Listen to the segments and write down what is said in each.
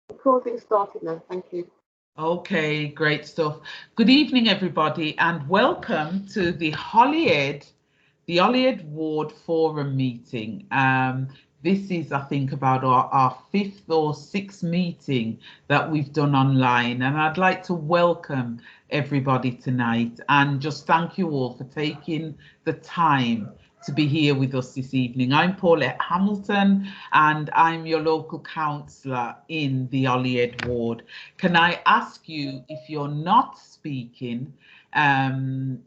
Recording started now, thank you. Okay, great stuff. Good evening, everybody, and welcome to the Holyhead Ward Forum meeting. This is, I think, about our fifth or sixth meeting that we've done online, and I'd like to welcome everybody tonight and just thank you all for taking the time to be here with us this evening. I'm Paulette Hamilton and I'm your local councillor in the Holyhead ward. Can I ask you, if you're not speaking, to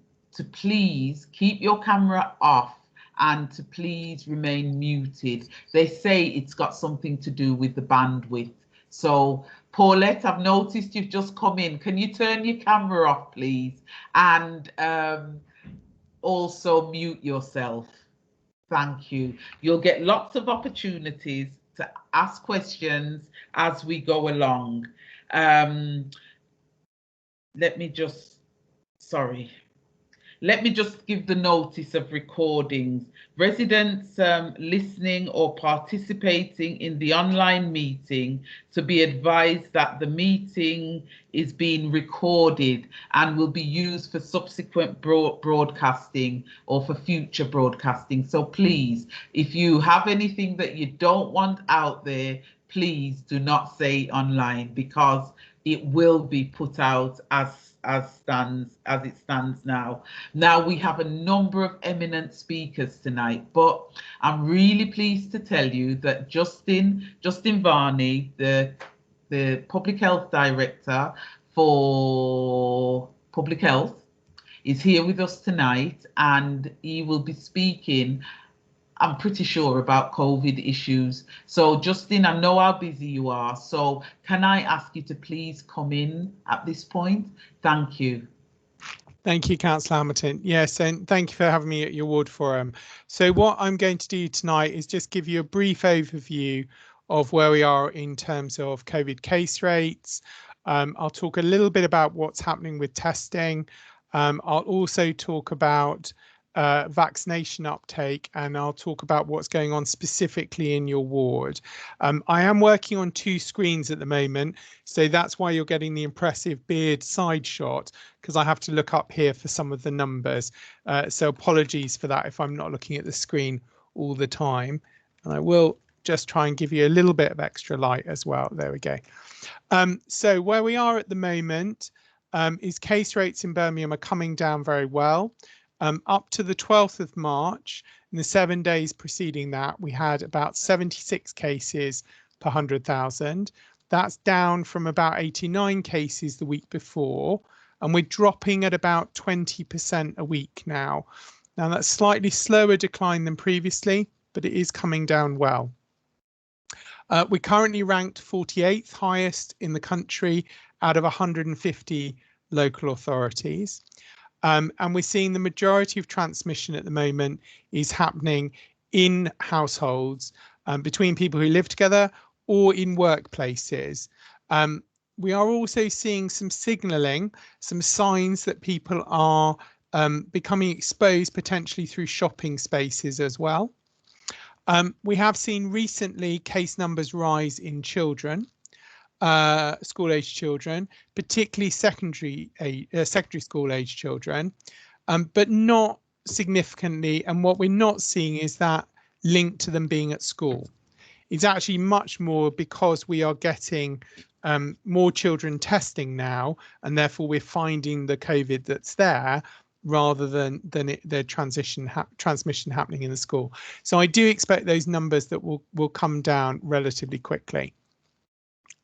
please keep your camera off and to please remain muted. They say it's got something to do with the bandwidth. So Paulette, I've noticed you've just come in. Can you turn your camera off, please? And also mute yourself. Thank you. You'll get lots of opportunities to ask questions as we go along. Let me just give the notice of recordings. Residents listening or participating in the online meeting to be advised that the meeting is being recorded and will be used for subsequent broadcasting or for future broadcasting. So please, if you have anything that you don't want out there, please do not say online, because it will be put out as it stands now. Now we have a number of eminent speakers tonight, but I'm really pleased to tell you that Justin Varney, the Public Health Director for Public Health, is here with us tonight, and he will be speaking, I'm pretty sure, about COVID issues. So Justin, I know how busy you are, so can I ask you to please come in at this point? Thank you. Thank you, Councillor Hamilton. Yes, and thank you for having me at your ward forum. So what I'm going to do tonight is just give you a brief overview of where we are in terms of COVID case rates. I'll talk a little bit about what's happening with testing. I'll also talk about vaccination uptake, and I'll talk about what's going on specifically in your ward. I am working on two screens at the moment, so that's why you're getting the impressive beard side shot, because I have to look up here for some of the numbers. So apologies for that if I'm not looking at the screen all the time. And I will just try and give you a little bit of extra light as well. There we go. So where we are at the moment is case rates in Birmingham are coming down very well. Up to the 12th of March, in the 7 days preceding that, we had about 76 cases per 100,000. That's down from about 89 cases the week before, and we're dropping at about 20% a week now. Now that's slightly slower decline than previously, but it is coming down well. We're currently ranked 48th highest in the country out of 150 local authorities. And we're seeing the majority of transmission at the moment is happening in households, between people who live together or in workplaces. We are also seeing some signalling, some signs that people are becoming exposed potentially through shopping spaces as well. We have seen recently case numbers rise in children. School-age children, particularly secondary school-age children, but not significantly. And what we're not seeing is that linked to them being at school. It's actually much more because we are getting more children testing now, and therefore we're finding the COVID that's there rather than the transmission happening in the school. So I do expect those numbers that will come down relatively quickly.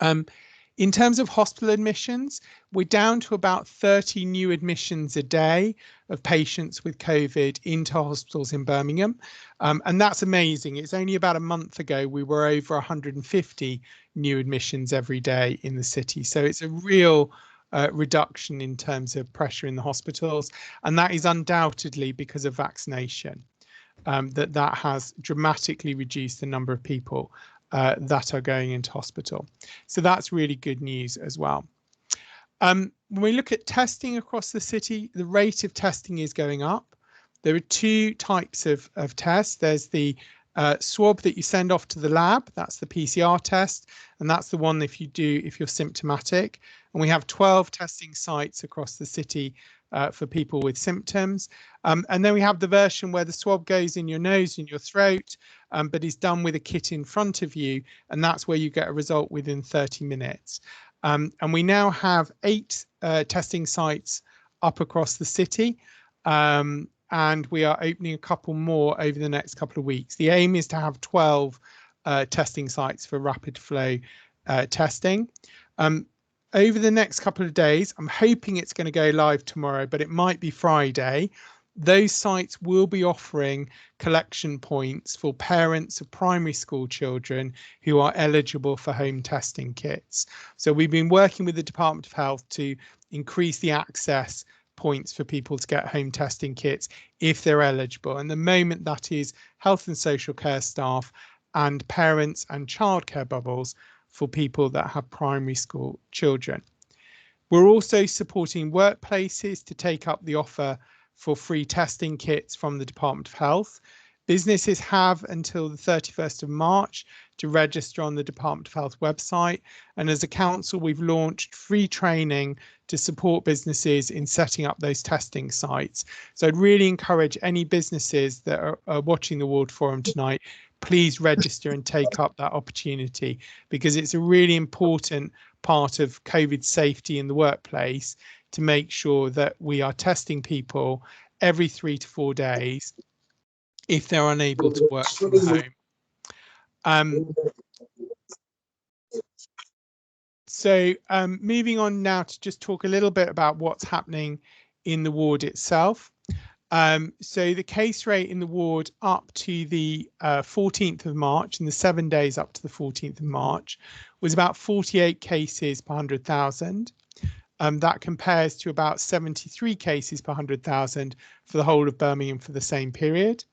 In terms of hospital admissions, we're down to about 30 new admissions a day of patients with COVID into hospitals in Birmingham. And that's amazing. It's only about a month ago we were over 150 new admissions every day in the city. So it's a real reduction in terms of pressure in the hospitals. And that is undoubtedly because of vaccination, that has dramatically reduced the number of people that are going into hospital. So that's really good news as well. When we look at testing across the city, the rate of testing is going up. There are two types of tests. There's the swab that you send off to the lab. That's the PCR test, and that's the one if you're symptomatic. And we have 12 testing sites across the city for people with symptoms. And then we have the version where the swab goes in your nose and your throat, but is done with a kit in front of you, and that's where you get a result within 30 minutes. And we now have 8 testing sites up across the city. And we are opening a couple more over the next couple of weeks. The aim is to have 12 testing sites for rapid flow testing. Over the next couple of days, I'm hoping it's going to go live tomorrow, but it might be Friday. Those sites will be offering collection points for parents of primary school children who are eligible for home testing kits. So we've been working with the Department of Health to increase the access points for people to get home testing kits if they're eligible. And the moment that is health and social care staff and parents and childcare bubbles for people that have primary school children. We're also supporting workplaces to take up the offer for free testing kits from the Department of Health. Businesses have until the 31st of March to register on the Department of Health website. And as a council, we've launched free training to support businesses in setting up those testing sites. So I'd really encourage any businesses that are watching the Ward Forum tonight, please register and take up that opportunity, because it's a really important part of COVID safety in the workplace to make sure that we are testing people every 3 to 4 days if they're unable to work from home. So moving on now to just talk a little bit about what's happening in the ward itself. So the case rate in the ward up to the 14th of March, in the 7 days up to the 14th of March, was about 48 cases per 100,000. That compares to about 73 cases per 100,000 for the whole of Birmingham for the same period.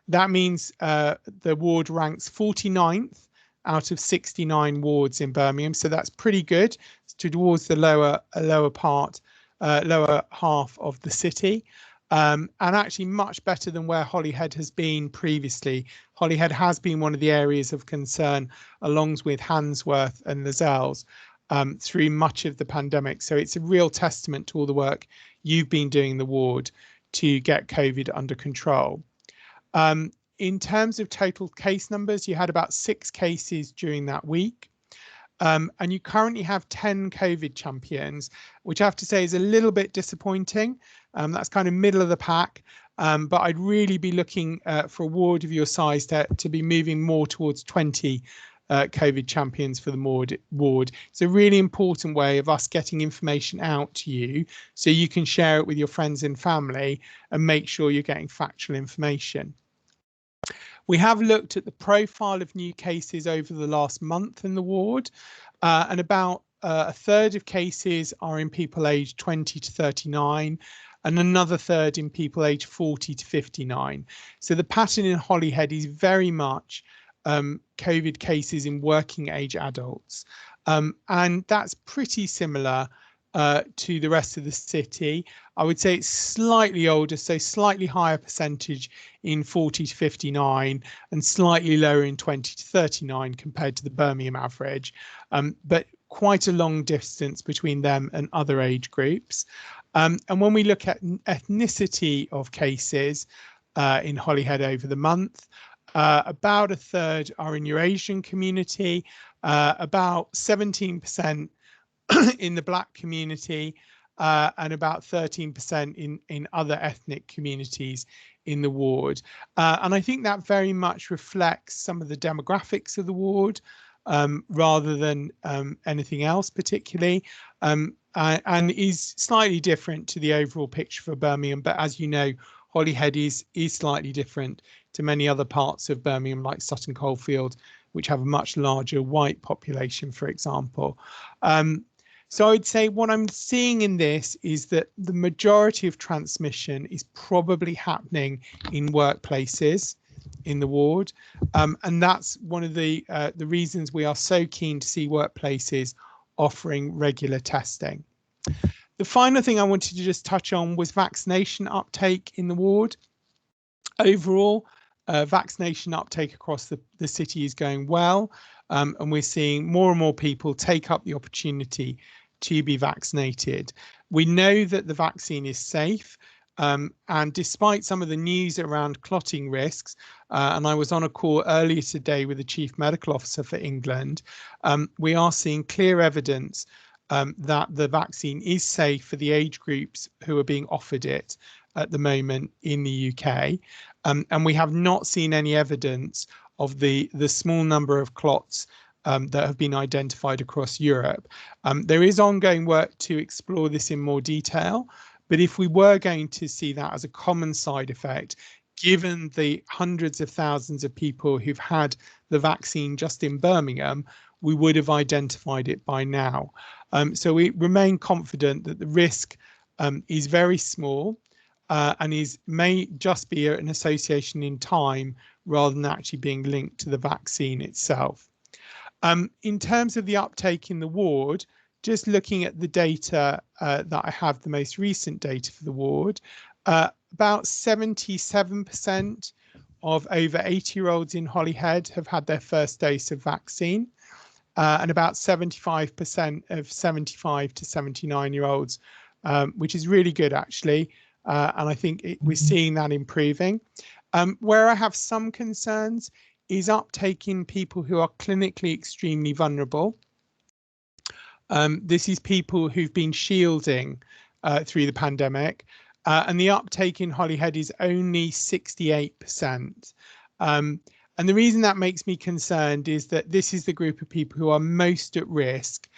That means the ward ranks 49th out of 69 wards in Birmingham, so that's pretty good. It's towards the lower half of the city. And actually much better than where Holyhead has been previously. Holyhead has been one of the areas of concern, along with Handsworth and Lascelles, through much of the pandemic. So it's a real testament to all the work you've been doing in the ward to get COVID under control. In terms of total case numbers, you had about 6 cases during that week. And you currently have 10 COVID champions, which I have to say is a little bit disappointing. That's kind of middle of the pack, but I'd really be looking for a ward of your size to be moving more towards 20 COVID champions for the ward. It's a really important way of us getting information out to you so you can share it with your friends and family and make sure you're getting factual information. We have looked at the profile of new cases over the last month in the ward, and about a third of cases are in people aged 20 to 39 and another third in people aged 40 to 59. So the pattern in Holyhead is very much COVID cases in working age adults, and that's pretty similar to the rest of the city. I would say it's slightly older, so slightly higher percentage in 40 to 59 and slightly lower in 20 to 39 compared to the Birmingham average, but quite a long distance between them and other age groups. And when we look at ethnicity of cases in Holyhead over the month, about a third are in your Asian community, about 17% in the Black community, and about 13% in other ethnic communities in the ward. And I think that very much reflects some of the demographics of the ward rather than anything else particularly, and is slightly different to the overall picture for Birmingham. But as you know, Holyhead is slightly different to many other parts of Birmingham, like Sutton Coldfield, which have a much larger white population, for example. So I'd say what I'm seeing in this is that the majority of transmission is probably happening in workplaces in the ward. And that's one of the reasons we are so keen to see workplaces offering regular testing. The final thing I wanted to just touch on was vaccination uptake in the ward. Overall, vaccination uptake across the city is going well, and we're seeing more and more people take up the opportunity to be vaccinated. We know that the vaccine is safe, and despite some of the news around clotting risks, and I was on a call earlier today with the Chief Medical Officer for England, we are seeing clear evidence that the vaccine is safe for the age groups who are being offered it at the moment in the UK. And we have not seen any evidence of the small number of clots that have been identified across Europe. There is ongoing work to explore this in more detail, but if we were going to see that as a common side effect, given the hundreds of thousands of people who've had the vaccine just in Birmingham, we would have identified it by now. So we remain confident that the risk is very small, and may just be an association in time rather than actually being linked to the vaccine itself. In terms of the uptake in the ward, just looking at the data that I have, the most recent data for the ward, about 77% of over 80-year-olds in Holyhead have had their first dose of vaccine, and about 75% of 75 to 79-year-olds, which is really good actually. And I think we're seeing that improving. Where I have some concerns is uptake in people who are clinically extremely vulnerable. This is people who've been shielding through the pandemic, and the uptake in Holyhead is only 68%. And the reason that makes me concerned is that this is the group of people who are most at risk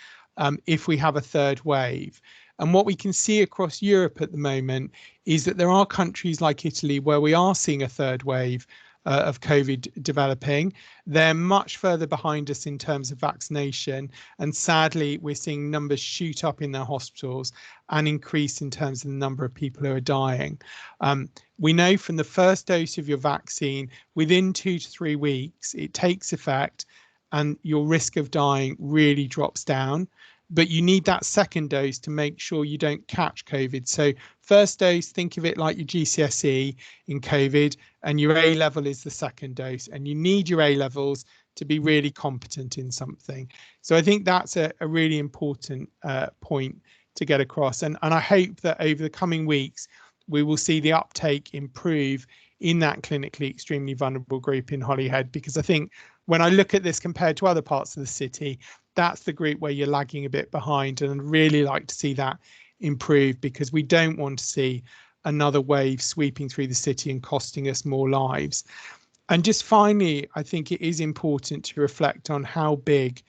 if we have a third wave. And what we can see across Europe at the moment is that there are countries like Italy where we are seeing a third wave of COVID developing. They're much further behind us in terms of vaccination. And sadly, we're seeing numbers shoot up in their hospitals and increase in terms of the number of people who are dying. We know from the first dose of your vaccine, within 2 to 3 weeks, it takes effect and your risk of dying really drops down. But you need that second dose to make sure you don't catch COVID. So first dose, think of it like your GCSE in COVID, and your A level is the second dose, and you need your A levels to be really competent in something. So I think that's a really important point to get across. And I hope that over the coming weeks, we will see the uptake improve in that clinically extremely vulnerable group in Holyhead, because I think when I look at this compared to other parts of the city, that's the group where you're lagging a bit behind, and I'd really like to see that improve, because we don't want to see another wave sweeping through the city and costing us more lives. And just finally, I think it is important to reflect on how big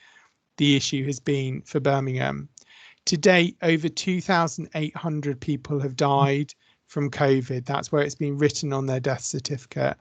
the issue has been for Birmingham. To date, over 2,800 people have died from COVID. That's where it's been written on their death certificate.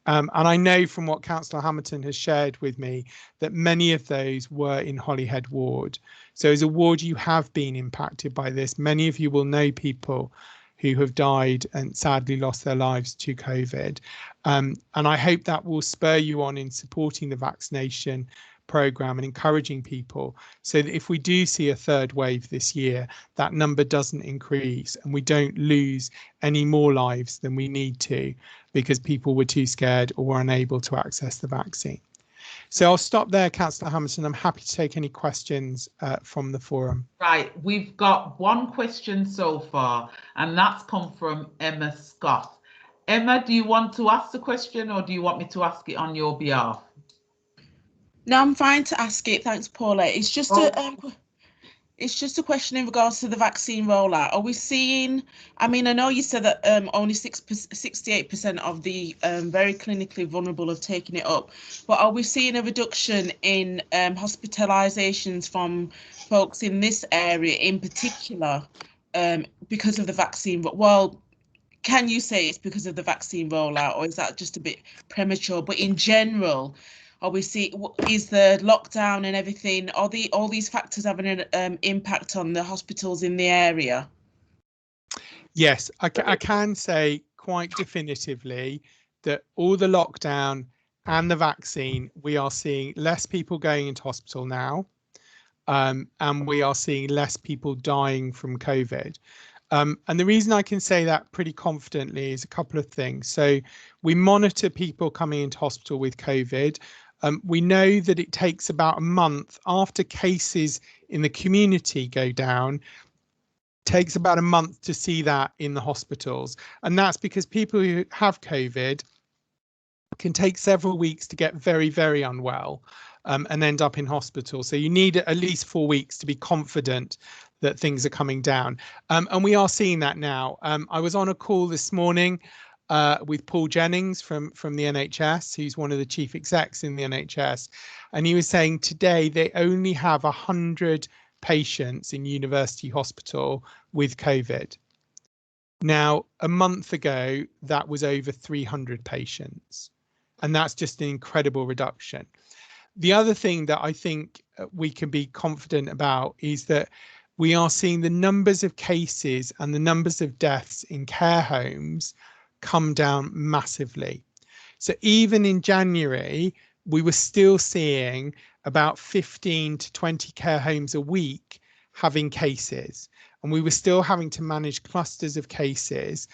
And I know from what Councillor Hamilton has shared with me that many of those were in Holyhead ward. So as a ward, you have been impacted by this. Many of you will know people who have died and sadly lost their lives to COVID. And I hope that will spur you on in supporting the vaccination programme and encouraging people, so that if we do see a third wave this year, that number doesn't increase and we don't lose any more lives than we need to because people were too scared or were unable to access the vaccine. So I'll stop there, Councillor Hamilton. I'm happy to take any questions from the forum. Right, we've got one question so far, and that's come from Emma Scott. Emma, do you want to ask the question, or do you want me to ask it on your behalf? No, I'm fine to ask it. Thanks, Paulette. It's just a question in regards to the vaccine rollout. Are we seeing? I mean, I know you said that only 68% of the very clinically vulnerable have taken it up, but are we seeing a reduction in hospitalizations from folks in this area in particular because of the vaccine? Well, can you say it's because of the vaccine rollout, or is that just a bit premature? But in general, are we see, is the lockdown and everything, are all these factors having an impact on the hospitals in the area? Yes, I can say quite definitively that all the lockdown and the vaccine, we are seeing less people going into hospital now, and we are seeing less people dying from COVID. And the reason I can say that pretty confidently is a couple of things. So we monitor people coming into hospital with COVID. We know that it takes about a month after cases in the community go down, takes about a month to see that in the hospitals. And that's because people who have COVID can take several weeks to get very, very unwell and end up in hospital. So you need at least 4 weeks to be confident that things are coming down. And we are seeing that now. I was on a call this morning with Paul Jennings from the NHS, who's one of the chief execs in the NHS. And he was saying today they only have 100 patients in University Hospital with COVID. Now, a month ago, that was over 300 patients. And that's just an incredible reduction. The other thing that I think we can be confident about is that we are seeing the numbers of cases and the numbers of deaths in care homes come down massively. So even in January, we were still seeing about 15 to 20 care homes a week having cases. And we were still having to manage clusters of cases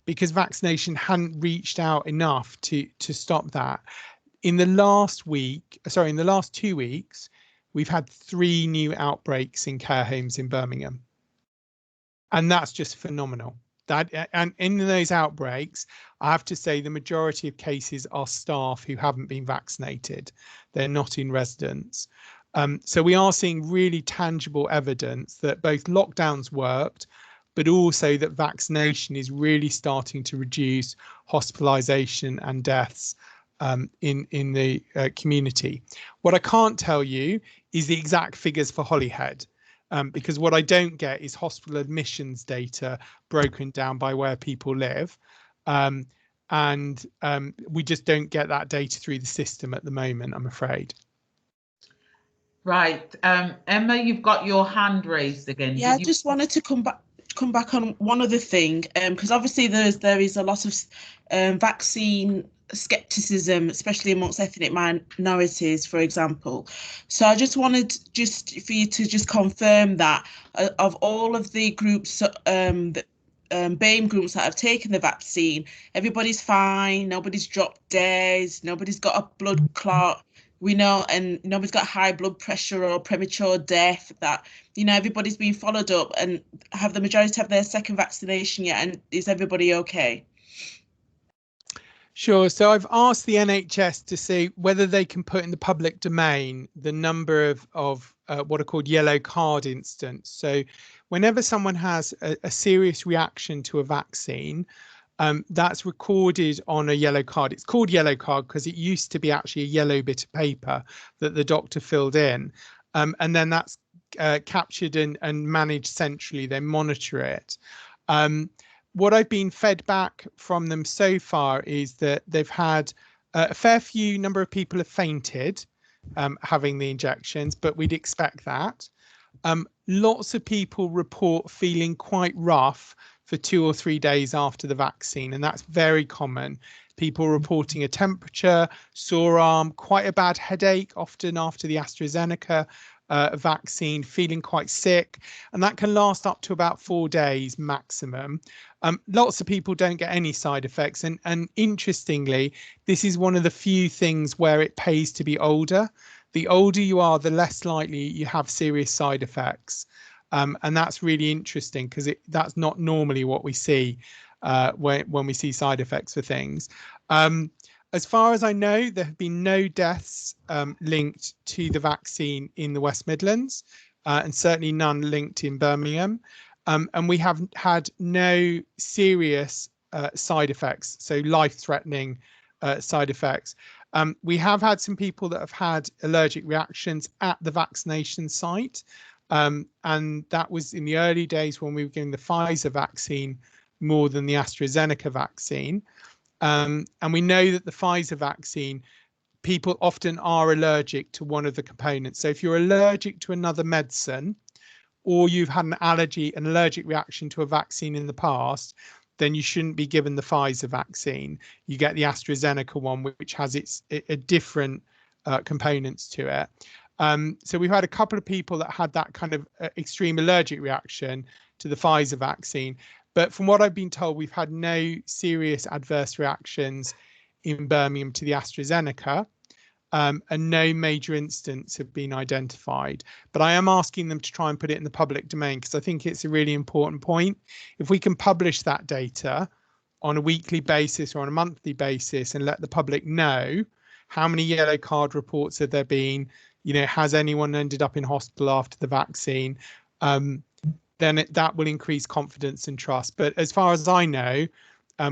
because vaccination hadn't reached out enough to stop that. In the last 2 weeks, we've had 3 new outbreaks in care homes in Birmingham. And that's just phenomenal. And in those outbreaks, I have to say the majority of cases are staff who haven't been vaccinated. They're not in residence. So we are seeing really tangible evidence that both lockdowns worked, but also that vaccination is really starting to reduce hospitalisation and deaths in the community. What I can't tell you is the exact figures for Holyhead, because what I don't get is hospital admissions data broken down by where people live. And we just don't get that data through the system at the moment, I'm afraid. Right. Emma, you've got your hand raised again. Yeah, I just wanted to come back on one other thing, because obviously there is a lot of vaccine skepticism, especially amongst ethnic minorities, for example. So I just wanted for you to just confirm that of all of the groups, BAME groups that have taken the vaccine, everybody's fine, nobody's dropped days, nobody's got a blood clot, we know, and nobody's got high blood pressure or premature death, that, you know, everybody's been followed up, and have the majority have their second vaccination yet, and is everybody okay? Sure. So I've asked the NHS to see whether they can put in the public domain the number of what are called yellow card incidents. So whenever someone has a serious reaction to a vaccine, that's recorded on a yellow card. It's called yellow card because it used to be actually a yellow bit of paper that the doctor filled in. And then that's captured and managed centrally. They monitor it. What I've been fed back from them so far is that they've had a fair few number of people have fainted having the injections, but we'd expect that. Lots of people report feeling quite rough for 2 or 3 days after the vaccine, and that's very common. People reporting a temperature, sore arm, quite a bad headache, often after the AstraZeneca vaccine, feeling quite sick, and that can last up to about 4 days maximum. Lots of people don't get any side effects, and interestingly, this is one of the few things where it pays to be older. The older you are, the less likely you have serious side effects, and that's really interesting because that's not normally what we see when we see side effects for things. As far as I know, there have been no deaths linked to the vaccine in the West Midlands, and certainly none linked in Birmingham. And we have had no serious side effects, so life-threatening side effects. We have had some people that have had allergic reactions at the vaccination site, and that was in the early days when we were giving the Pfizer vaccine more than the AstraZeneca vaccine. And we know that the Pfizer vaccine, people often are allergic to one of the components. So if you're allergic to another medicine, or you've had an allergic reaction to a vaccine in the past, then you shouldn't be given the Pfizer vaccine. You get the AstraZeneca one, which has a different components to it. So we've had a couple of people that had that kind of extreme allergic reaction to the Pfizer vaccine. But from what I've been told, we've had no serious adverse reactions in Birmingham to the AstraZeneca, and no major incidents have been identified. But I am asking them to try and put it in the public domain, because I think it's a really important point. If we can publish that data on a weekly basis or on a monthly basis and let the public know how many yellow card reports have there been, has anyone ended up in hospital after the vaccine, then that will increase confidence and trust. But as far as I know,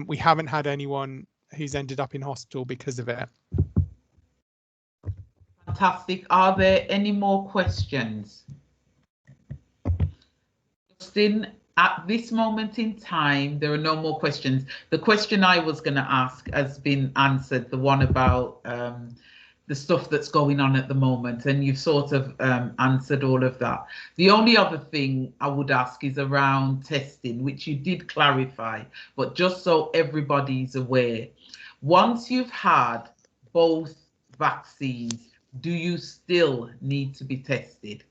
we haven't had anyone who's ended up in hospital because of it. Fantastic. Are there any more questions? Justin, at this moment in time, there are no more questions. The question I was going to ask has been answered, the one about the stuff that's going on at the moment, and you've sort of answered all of that. The only other thing I would ask is around testing, which you did clarify, but just so everybody's aware, once you've had both vaccines, do you still need to be tested?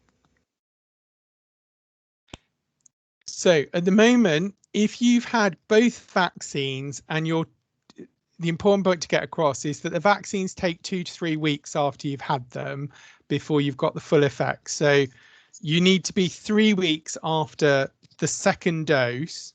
So at the moment, if you've had both vaccines, and the important point to get across is that the vaccines take 2 to 3 weeks after you've had them before you've got the full effect. So you need to be 3 weeks after the second dose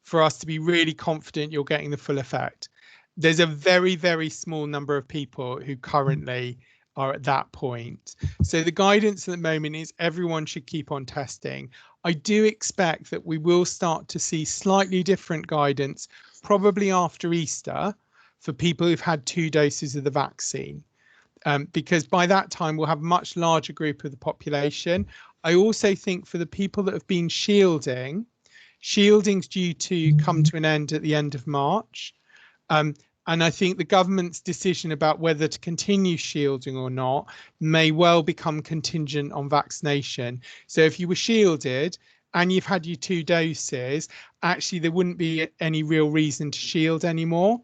for us to be really confident you're getting the full effect. There's a very, very small number of people who currently are at that point. So the guidance at the moment is everyone should keep on testing. I do expect that we will start to see slightly different guidance, probably after Easter, for people who've had 2 doses of the vaccine, because by that time we'll have a much larger group of the population. I also think for the people that have been shielding's due to come to an end at the end of March. And I think the government's decision about whether to continue shielding or not may well become contingent on vaccination. So if you were shielded and you've had your 2 doses, actually there wouldn't be any real reason to shield anymore.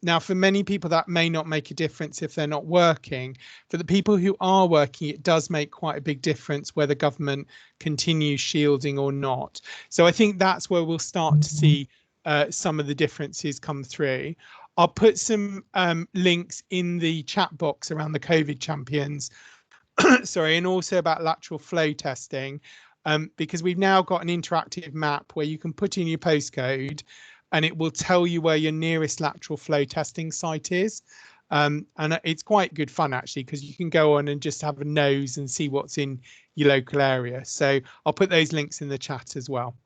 Now, for many people, that may not make a difference if they're not working. For the people who are working, it does make quite a big difference whether government continues shielding or not. So I think that's where we'll start to see some of the differences come through. I'll put some links in the chat box around the COVID champions, sorry, and also about lateral flow testing, because we've now got an interactive map where you can put in your postcode and it will tell you where your nearest lateral flow testing site is. And it's quite good fun, actually, because you can go on and just have a nose and see what's in your local area. So I'll put those links in the chat as well.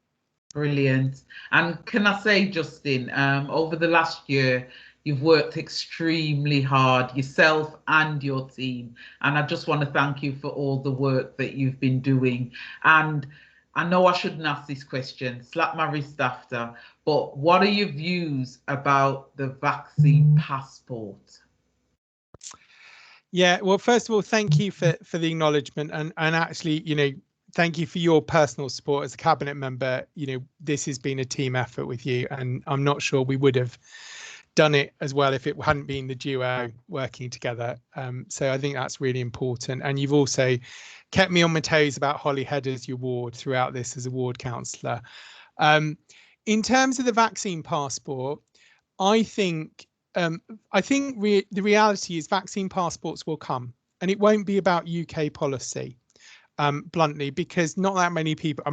Brilliant. And can I say, Justin, over the last year, you've worked extremely hard, yourself and your team. And I just want to thank you for all the work that you've been doing. And I know I shouldn't ask this question, slap my wrist after, but what are your views about the vaccine passport? Yeah, well, first of all, thank you for the acknowledgement, and actually, thank you for your personal support as a cabinet member. This has been a team effort with you, and I'm not sure we would have done it as well if it hadn't been the duo working together. So I think that's really important. And you've also kept me on my toes about Holyhead as your ward throughout this as a ward councillor. In terms of the vaccine passport, I think the reality is vaccine passports will come, and it won't be about UK policy. Bluntly, because not that many people,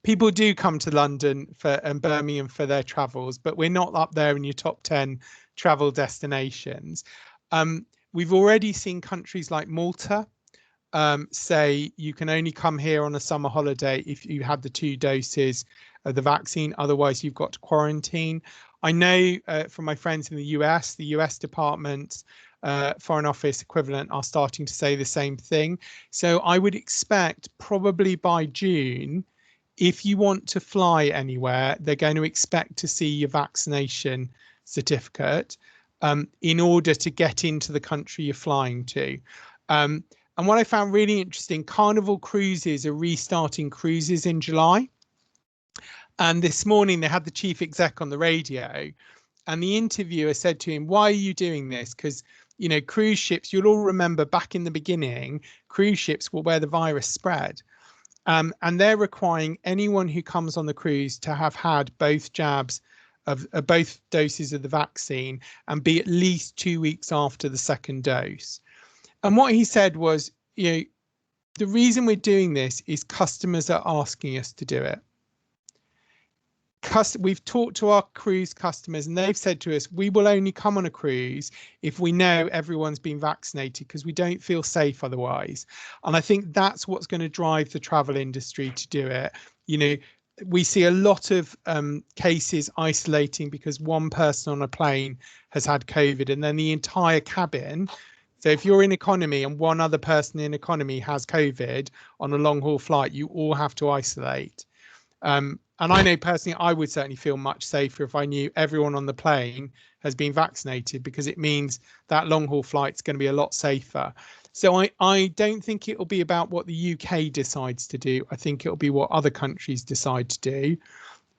people do come to London and Birmingham for their travels, but we're not up there in your top 10 travel destinations. We've already seen countries like Malta say you can only come here on a summer holiday if you had the 2 doses of the vaccine, otherwise you've got to quarantine. I know from my friends in the US Department Foreign Office equivalent are starting to say the same thing. So I would expect probably by June, if you want to fly anywhere, they're going to expect to see your vaccination certificate in order to get into the country you're flying to. And what I found really interesting, Carnival Cruises are restarting cruises in July. And this morning they had the chief exec on the radio, and the interviewer said to him, "Why are you doing this?" Because cruise ships, you'll all remember back in the beginning, cruise ships were where the virus spread. And they're requiring anyone who comes on the cruise to have had both jabs of both doses of the vaccine and be at least 2 weeks after the second dose. And what he said was, you know, the reason we're doing this is customers are asking us to do it. We've talked to our cruise customers and they've said to us, we will only come on a cruise if we know everyone's been vaccinated because we don't feel safe otherwise. And I think that's what's going to drive the travel industry to do it. You know, we see a lot of cases isolating because one person on a plane has had COVID and then the entire cabin. So if you're in economy and one other person in economy has COVID on a long haul flight, you all have to isolate. And I know personally, I would certainly feel much safer if I knew everyone on the plane has been vaccinated, because it means that long haul flight's going to be a lot safer. So I don't think it will be about what the UK decides to do. I think it'll be what other countries decide to do.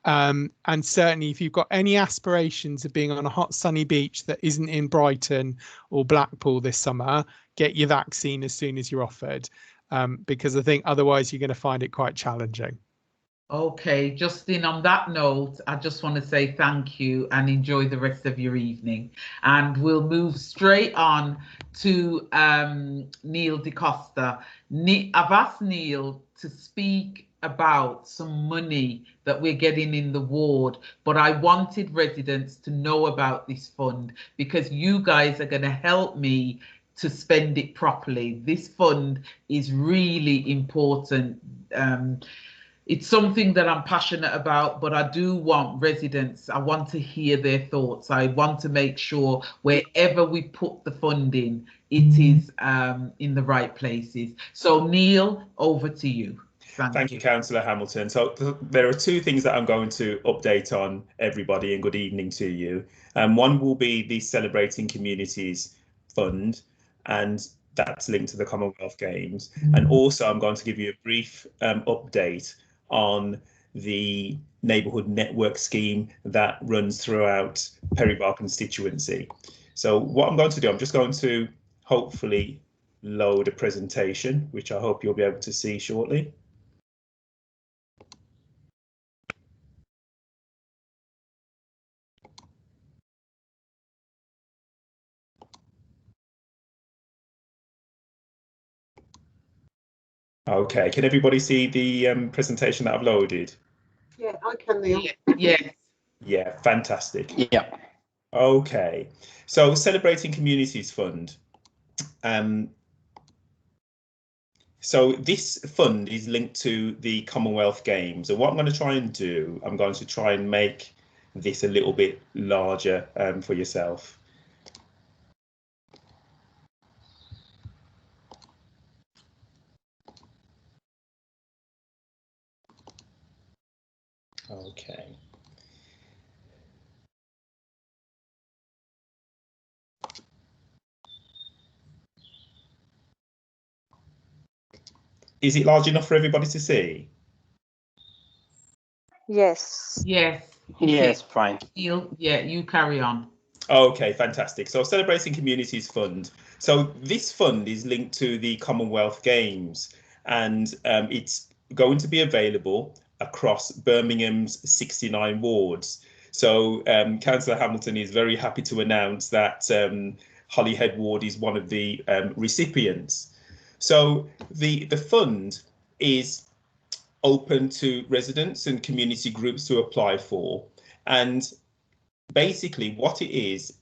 And certainly if you've got any aspirations of being on a hot sunny beach that isn't in Brighton or Blackpool this summer, get your vaccine as soon as you're offered, because I think otherwise you're going to find it quite challenging. Okay, Justin, on that note, I just want to say thank you and enjoy the rest of your evening. And we'll move straight on to Neil de Costa. I've asked Neil to speak about some money that we're getting in the ward, but I wanted residents to know about this fund because you guys are going to help me to spend it properly. This fund is really important. It's something that I'm passionate about, but I do want residents, I want to hear their thoughts. I want to make sure wherever we put the funding, it is in the right places. So Neil, over to you. Thank you, Councillor Hamilton. So there are two things that I'm going to update on everybody, and good evening to you. One will be the Celebrating Communities Fund, and that's linked to the Commonwealth Games. And also I'm going to give you a brief update on the neighbourhood network scheme that runs throughout Perry Barr constituency. So what I'm going to do, I'm just going to hopefully load a presentation, which I hope you'll be able to see shortly. Okay, can everybody see the presentation that I've loaded? Yeah, I can, Neil. Yeah. Yeah, fantastic. Yeah. Okay, so Celebrating Communities Fund. So this fund is linked to the Commonwealth Games, and what I'm going to try and do, I'm going to try and make this a little bit larger for yourself. Okay. Is it large enough for everybody to see? Yes. Yes. Yes, fine. Neil, yeah, you carry on. Okay, fantastic. So Celebrating Communities Fund. So this fund is linked to the Commonwealth Games, and it's going to be available across Birmingham's 69 wards. So Councillor Hamilton is very happy to announce that Holyhead ward is one of the recipients. So the fund is open to residents and community groups to apply for. And basically what it is,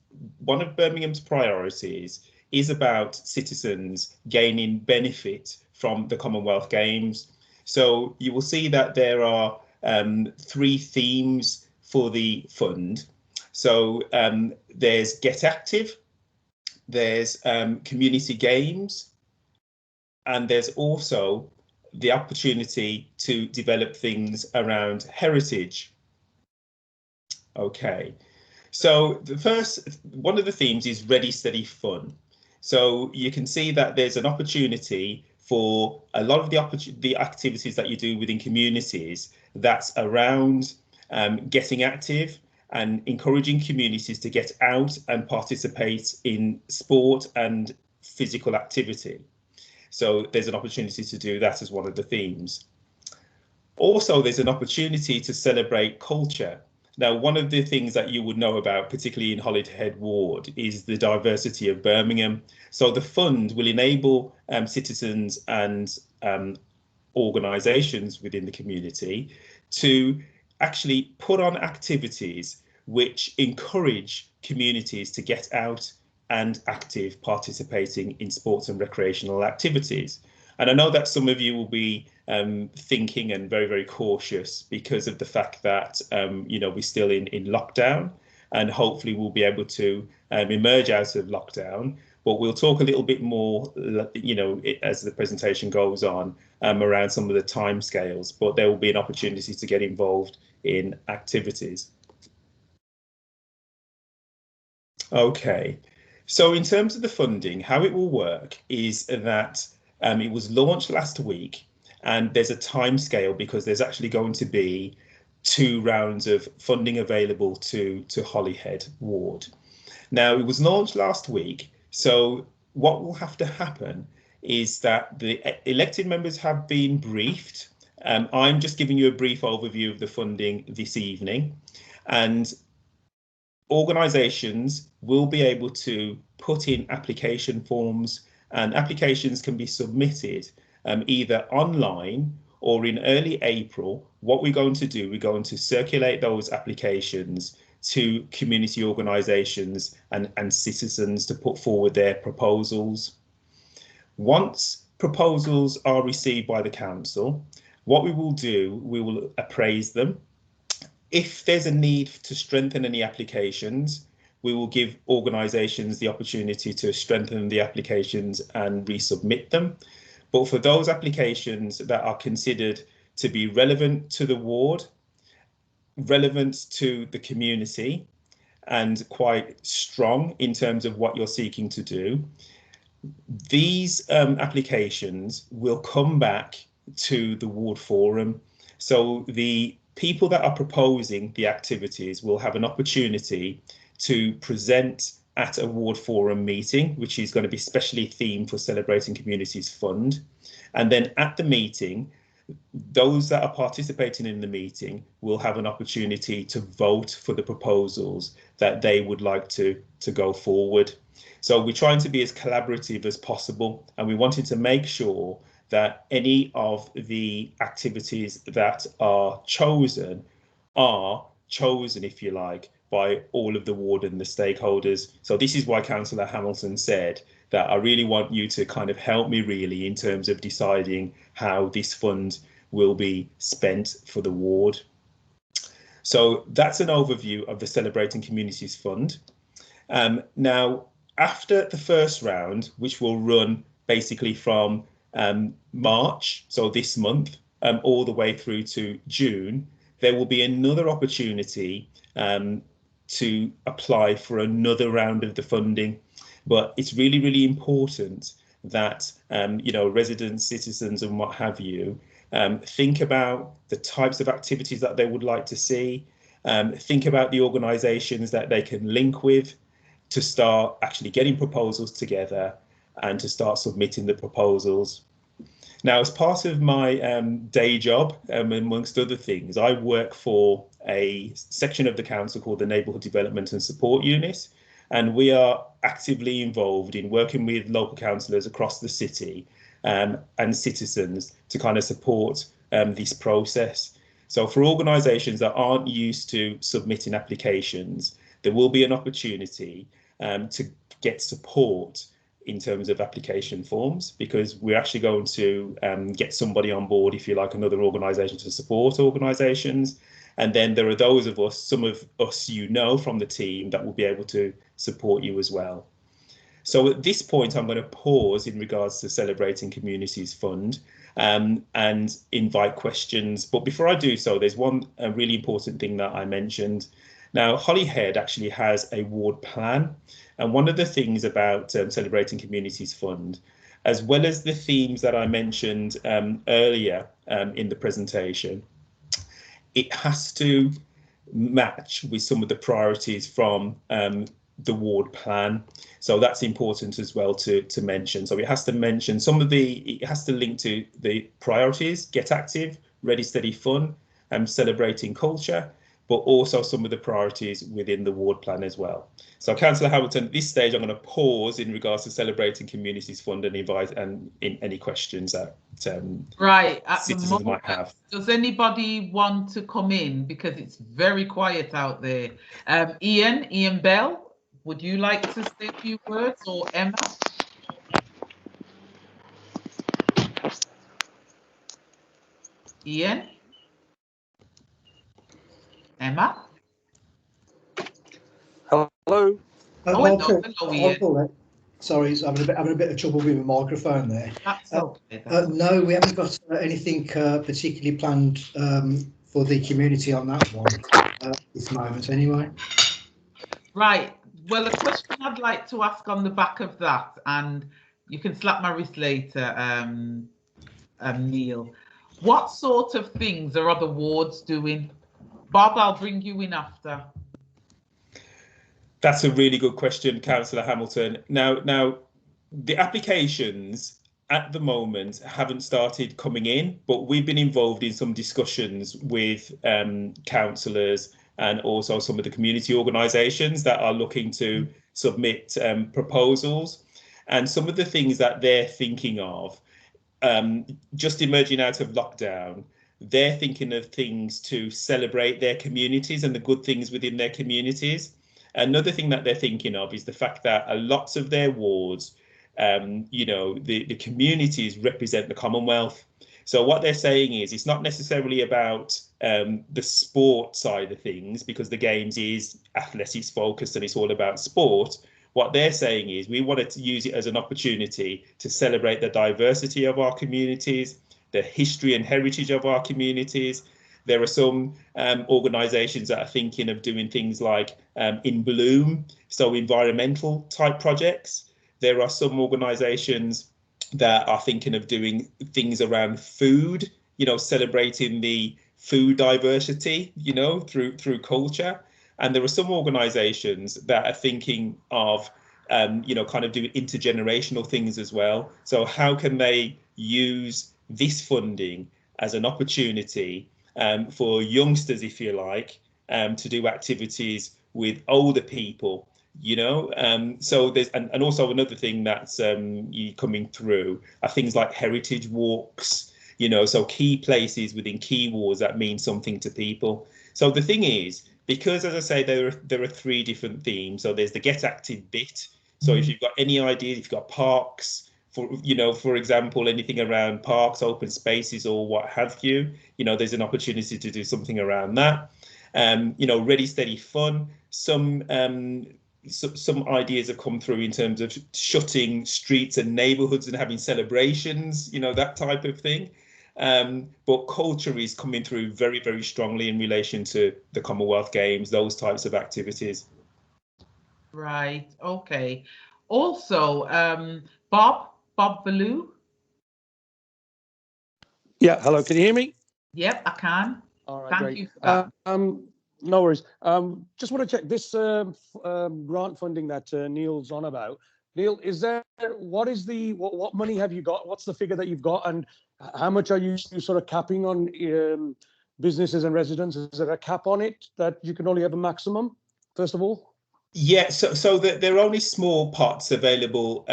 one of Birmingham's priorities is about citizens gaining benefit from the Commonwealth Games. So you will see that there are 3 themes for the fund. So there's Get Active, there's community games, and there's also the opportunity to develop things around heritage. Okay, so one of the themes is Ready, Steady, Fun. So you can see that there's an opportunity for a lot of the activities that you do within communities that's around getting active and encouraging communities to get out and participate in sport and physical activity. So there's an opportunity to do that as one of the themes. Also, there's an opportunity to celebrate culture. Now, one of the things that you would know about, particularly in Holyhead Ward, is the diversity of Birmingham. So the fund will enable citizens and organisations within the community to actually put on activities which encourage communities to get out and active, participating in sports and recreational activities. And I know that some of you will be thinking and very, very cautious because of the fact that, we're still in lockdown, and hopefully we'll be able to emerge out of lockdown. But we'll talk a little bit more, as the presentation goes on, around some of the timescales, but there will be an opportunity to get involved in activities. Okay, so in terms of the funding, how it will work is that it was launched last week, and there's a timescale because there's actually going to be 2 rounds of funding available to Holyhead Ward. Now, it was launched last week, so what will have to happen is that the elected members have been briefed. I'm just giving you a brief overview of the funding this evening, and organisations will be able to put in application forms, and applications can be submitted either online or in early April. What we're going to do, we're going to circulate those applications to community organisations and citizens to put forward their proposals. Once proposals are received by the council, what we will do, we will appraise them. If there's a need to strengthen any applications, we will give organisations the opportunity to strengthen the applications and resubmit them. But for those applications that are considered to be relevant to the ward, relevant to the community, and quite strong in terms of what you're seeking to do, these applications will come back to the ward forum. So the people that are proposing the activities will have an opportunity to present at a ward forum meeting, which is going to be specially themed for Celebrating Communities Fund. And then at the meeting, those that are participating in the meeting will have an opportunity to vote for the proposals that they would like to go forward. So we're trying to be as collaborative as possible, and we wanted to make sure that any of the activities that are chosen, if you like, by all of the ward and the stakeholders. So this is why Councillor Hamilton said that I really want you to kind of help me really in terms of deciding how this fund will be spent for the ward. So that's an overview of the Celebrating Communities Fund. Now, after the first round, which will run basically from March, so this month, all the way through to June, there will be another opportunity to apply for another round of the funding. But it's really, really important that residents, citizens and what have you think about the types of activities that they would like to see, think about the organisations that they can link with to start actually getting proposals together and to start submitting the proposals. Now, as part of my day job, amongst other things, I work for a section of the council called the Neighbourhood Development and Support Unit, and we are actively involved in working with local councillors across the city and citizens to kind of support this process. So for organisations that aren't used to submitting applications, there will be an opportunity to get support in terms of application forms, because we're actually going to get somebody on board, if you like, another organisation to support organisations. And then there are those of us, some of us from the team, that will be able to support you as well. So at this point, I'm going to pause in regards to Celebrating Communities Fund and invite questions. But before I do so, there's one really important thing that I mentioned. Now, Holyhead actually has a ward plan. And one of the things about Celebrating Communities Fund, as well as the themes that I mentioned earlier in the presentation, it has to match with some of the priorities from the ward plan. So that's important as well to mention. So it has to mention it has to link to the priorities: get active, Ready, Steady, Fun, celebrating culture, but also some of the priorities within the ward plan as well. So Councillor Hamilton, at this stage, I'm going to pause in regards to Celebrating Communities Fund and invite in any questions that right at the citizens moment, might have. Does anybody want to come in, because it's very quiet out there? Ian Bell, would you like to say a few words, or Emma? Ian? Emma? Hello. Oh, hello, Ian. Paulette. Sorry, I'm having a bit of trouble with my microphone there. That's okay. No, we haven't got anything particularly planned for the community on that one at this moment anyway. Right. Well, a question I'd like to ask on the back of that, and you can slap my wrist later, Neil. What sort of things are other wards doing? Bob, I'll bring you in after. That's a really good question, Councillor Hamilton. Now, the applications at the moment haven't started coming in, but we've been involved in some discussions with councillors and also some of the community organisations that are looking to submit proposals. And some of the things that they're thinking of, just emerging out of lockdown, they're thinking of things to celebrate their communities and the good things within their communities. Another thing that they're thinking of is the fact that a lots of their wards, the communities represent the Commonwealth. So what they're saying is it's not necessarily about the sport side of things, because the games is athletics focused and it's all about sport. What they're saying is we wanted to use it as an opportunity to celebrate the diversity of our communities, the history and heritage of our communities. There are some organisations that are thinking of doing things like In Bloom, so environmental type projects. There are some organisations that are thinking of doing things around food, celebrating the food diversity, through culture. And there are some organisations that are thinking of, kind of doing intergenerational things as well. So how can they use this funding as an opportunity for youngsters, if you like, to do activities with older people, so there's and also another thing that's coming through are things like heritage walks, so key places within key wards that mean something to people. So the thing is, because as I say, there are three different themes. So there's the get active bit. So if you've got any ideas, if you've got parks, for example, anything around parks, open spaces, or what have you, there's an opportunity to do something around that. Ready, Steady, Fun. Some ideas have come through in terms of shutting streets and neighbourhoods and having celebrations, that type of thing. But culture is coming through very, very strongly in relation to the Commonwealth Games, those types of activities. Right. Okay. Also, Bob Ballou. Yeah, hello, can you hear me? Yep, I can. All right, Thank great. you for that. No worries. Just want to check this grant funding that Neil's on about. Neil, what money have you got? What's the figure that you've got, and how much are you sort of capping on businesses and residents? Is there a cap on it that you can only have a maximum, first of all? Yeah, so there are only small pots available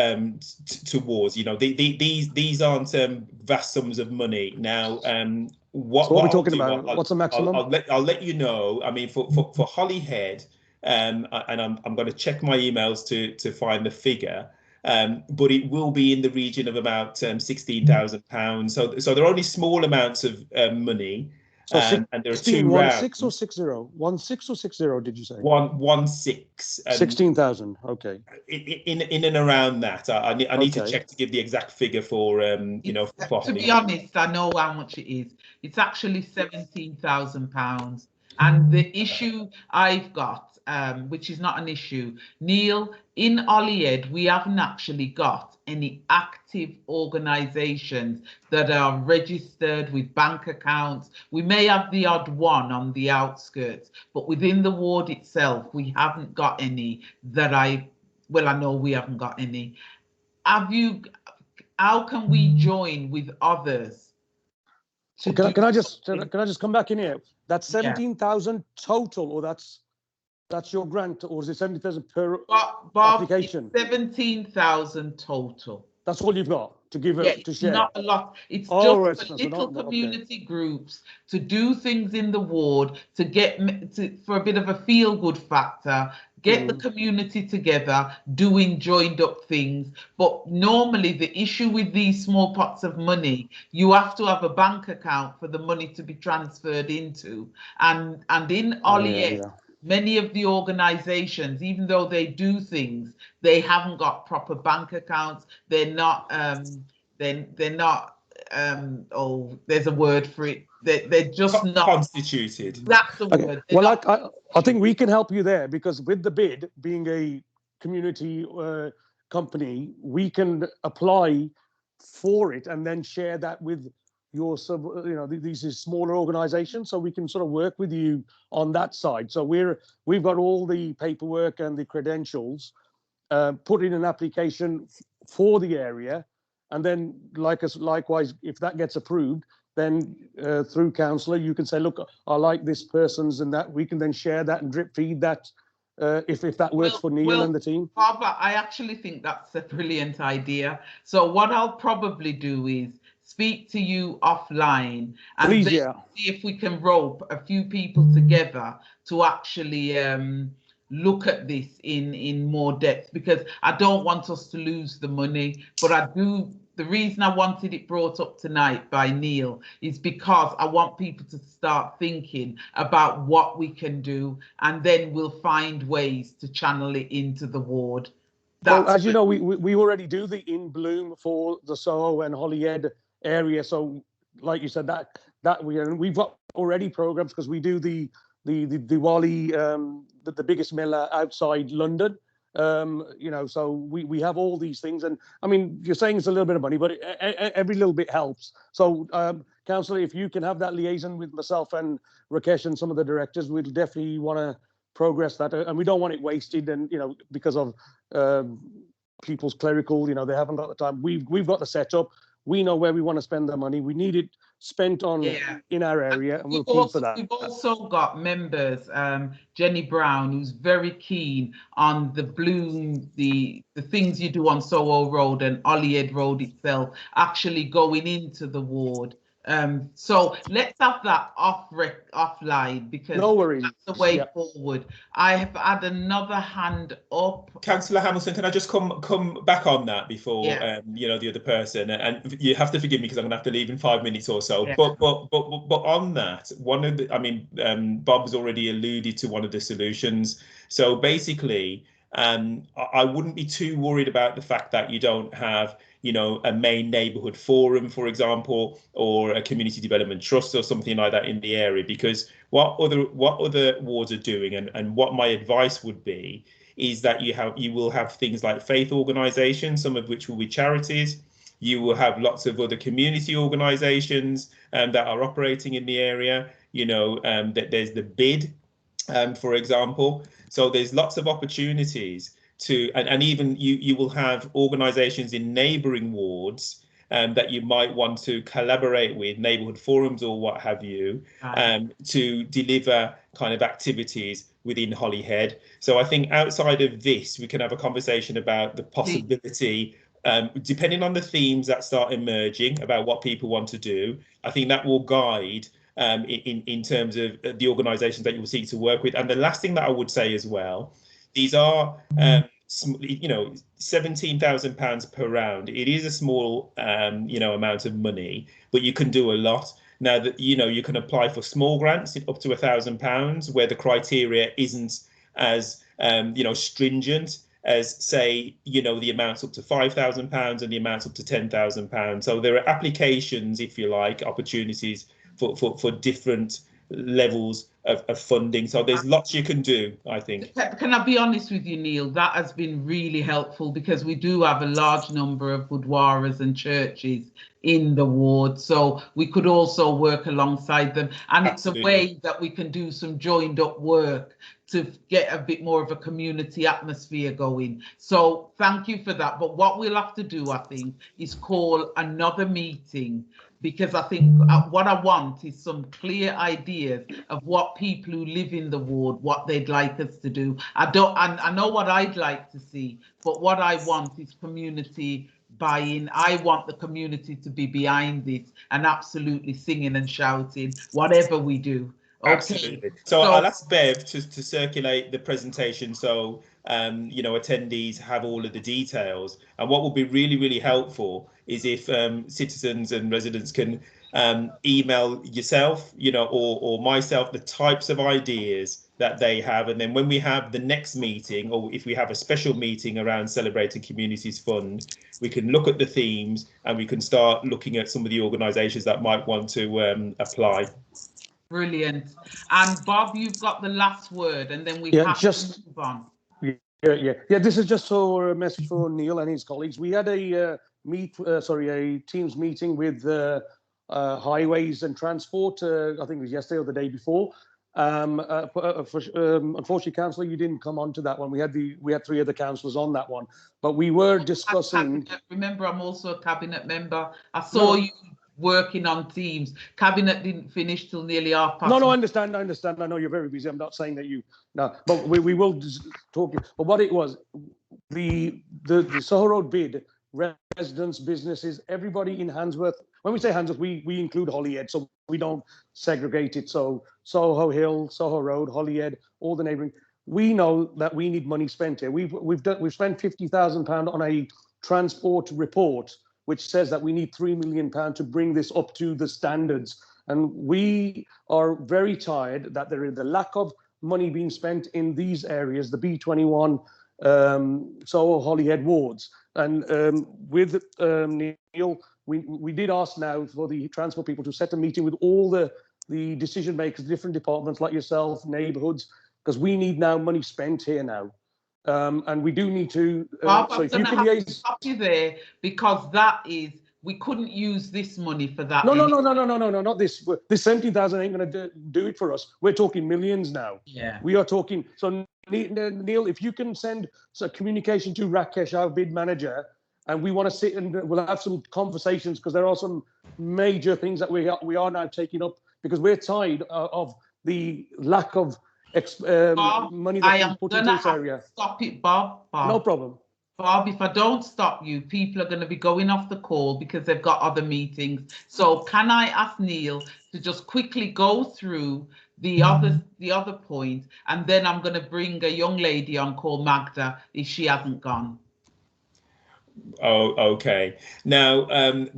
towards, these aren't vast sums of money. Now, what are we talking about? What's the maximum? I'll let you know. I mean, for Holyhead, and I'm going to check my emails to find the figure. But it will be in the region of about £16,000. So there are only small amounts of money. So and there are two rounds. 16 or 60? 16 or 60, did you say? 16. 16,000. Okay. In and around that. I need to check to give the exact figure for for to be honest, I know how much it is. It's actually £17,000. And the issue I've got, which is not an issue, Neil, in Holyhead, we haven't actually got any active organisations that are registered with bank accounts. We may have the odd one on the outskirts, but within the ward itself, we haven't got any that I know we haven't got any. How can we join with others to Can I do just come back in here? That's 17,000 total, or that's your grant, or is it 70,000 per Bob, application? 17,000 total. That's all you've got to give Yeah, to it's share. not a lot. It's Oh, just right, for so little okay. community groups to do things in the ward, to get for a bit of a feel-good factor, get the community together, doing joined up things. But normally the issue with these small pots of money, you have to have a bank account for the money to be transferred into. And in Holyhead, many of the organizations, even though they do things, they haven't got proper bank accounts. They're not they're not oh, there's a word for it. They're just not constituted. That's the word. Well, I think we can help you there, because with the bid being a community company, we can apply for it and then share that with your these are smaller organizations, so we can sort of work with you on that side. So we've got all the paperwork and the credentials, put in an application for the area, and then likewise, if that gets approved, then through councillor, you can say, look, I like this person's, and that we can then share that and drip feed that if that works for Neil and the team. Bob, I actually think that's a brilliant idea. So what I'll probably do is speak to you offline and see if we can rope a few people together to actually look at this in more depth, because I don't want us to lose the money, but I do. The reason I wanted it brought up tonight by Neil is because I want people to start thinking about what we can do, and then we'll find ways to channel it into the ward. Well, as you know, we already do the In Bloom for the Soho and Holyhead area. So, like you said, that we've got already programs, because we do the Diwali, the biggest Mela outside London. So we have all these things, and I mean, you're saying it's a little bit of money, but every little bit helps. So, councillor, if you can have that liaison with myself and Rakesh and some of the directors, we'll definitely want to progress that, and we don't want it wasted, and because of people's clerical, they haven't got the time. We've got the setup. We know where we want to spend the money. We need it spent on in our area, and we'll keep for that. We've also got members, Jenny Brown, who's very keen on the Bloom, the things you do on Soho Road and Holyhead Road itself, actually going into the ward. So let's have that offline, because no worries. That's the way forward. I have had another hand up. Councillor Hamilton, can I just come back on that before the other person? And you have to forgive me because I'm gonna have to leave in 5 minutes or so. Yeah. But on that, Bob's already alluded to one of the solutions. So basically, I wouldn't be too worried about the fact that you don't have a main neighbourhood forum, for example, or a community development trust or something like that in the area, because what other wards are doing, and what my advice would be, is that you will have things like faith organisations, some of which will be charities. You will have lots of other community organisations that are operating in the area. That there's the bid, for example. So there's lots of opportunities and even you will have organisations in neighbouring wards that you might want to collaborate with, neighbourhood forums or what have you, to deliver kind of activities within Holyhead. So I think outside of this, we can have a conversation about the possibility, depending on the themes that start emerging about what people want to do. I think that will guide in terms of the organisations that you will seek to work with. And the last thing that I would say as well, these are, £17,000 per round. It is a small, amount of money, but you can do a lot. Now that, you can apply for small grants up to £1,000, where the criteria isn't as, stringent as, say, the amounts up to £5,000 and the amounts up to £10,000. So there are applications, if you like, opportunities for different levels of funding. So there's lots you can do, I think. Can I be honest with you, Neil? That has been really helpful, because we do have a large number of Gurdwaras and churches in the ward, so we could also work alongside them, and Absolutely. It's a way that we can do some joined up work to get a bit more of a community atmosphere going. So thank you for that. But what we'll have to do, I think, is call another meeting, because I think what I want is some clear ideas of what people who live in the ward, what they'd like us to do. I know what I'd like to see, but what I want is community buy-in. I want the community to be behind this and absolutely singing and shouting, whatever we do. Okay. Absolutely. So I'll ask Bev to circulate the presentation, so you know, attendees have all of the details. And what will be really, really helpful is if citizens and residents can email yourself, you know, or myself, the types of ideas that they have. And then when we have the next meeting, or if we have a special meeting around Celebrating Communities Fund, we can look at the themes and we can start looking at some of the organisations that might want to apply. Brilliant. And Bob, you've got the last word, and then we have to move on. Yeah. This is just a message for Neil and his colleagues. We had a Teams meeting with Highways and Transport. I think it was yesterday or the day before. Unfortunately, Councillor, you didn't come on to that one. We had 3 other councillors on that one, but we were discussing. Remember, I'm also a cabinet member. I saw you working on Teams. Cabinet didn't finish till nearly 1:30. No, I understand. I know you're very busy. I'm not saying that but we will talk. But what it was, the Soho Road bid, residents, businesses, everybody in Handsworth. When we say Handsworth, we include Holyhead, so we don't segregate it. So Soho Hill, Soho Road, Holyhead, all the neighbouring. We know that we need money spent here. We've spent £50,000 on a transport report, which says that we need £3 million to bring this up to the standards. And we are very tired that there is the lack of money being spent in these areas, the B21, Soho, Holyhead wards. And with Neil, we did ask now for the transport people to set a meeting with all the decision makers, different departments like yourself, neighbourhoods, because we need now money spent here now. And we do need to. Bob, so if you can have to stop you there, because we couldn't use this money for that. No, not this. This 17,000 ain't going to do it for us. We're talking millions now. Yeah. We are talking. So Neil, if you can send a communication to Rakesh, our bid manager, and we want to sit and we'll have some conversations, because there are some major things that we are now taking up, because we're tired of the lack of Bob, money that is put into this area. Stop it, Bob. No problem. Bob, if I don't stop you, people are going to be going off the call because they've got other meetings. So can I ask Neil to just quickly go through the other point, and then I'm going to bring a young lady on called Magda if she hasn't gone. Oh, okay. Now,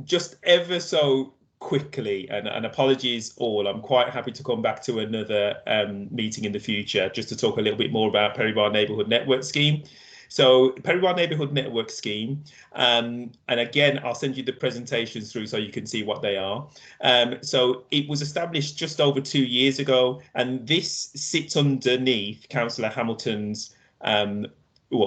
just ever so quickly, and apologies all, I'm quite happy to come back to another meeting in the future just to talk a little bit more about Perry Barr Neighbourhood Network Scheme. So Perry Barr Neighbourhood Network Scheme, and again, I'll send you the presentations through so you can see what they are. So it was established just over 2 years ago, and this sits underneath Councillor Hamilton's,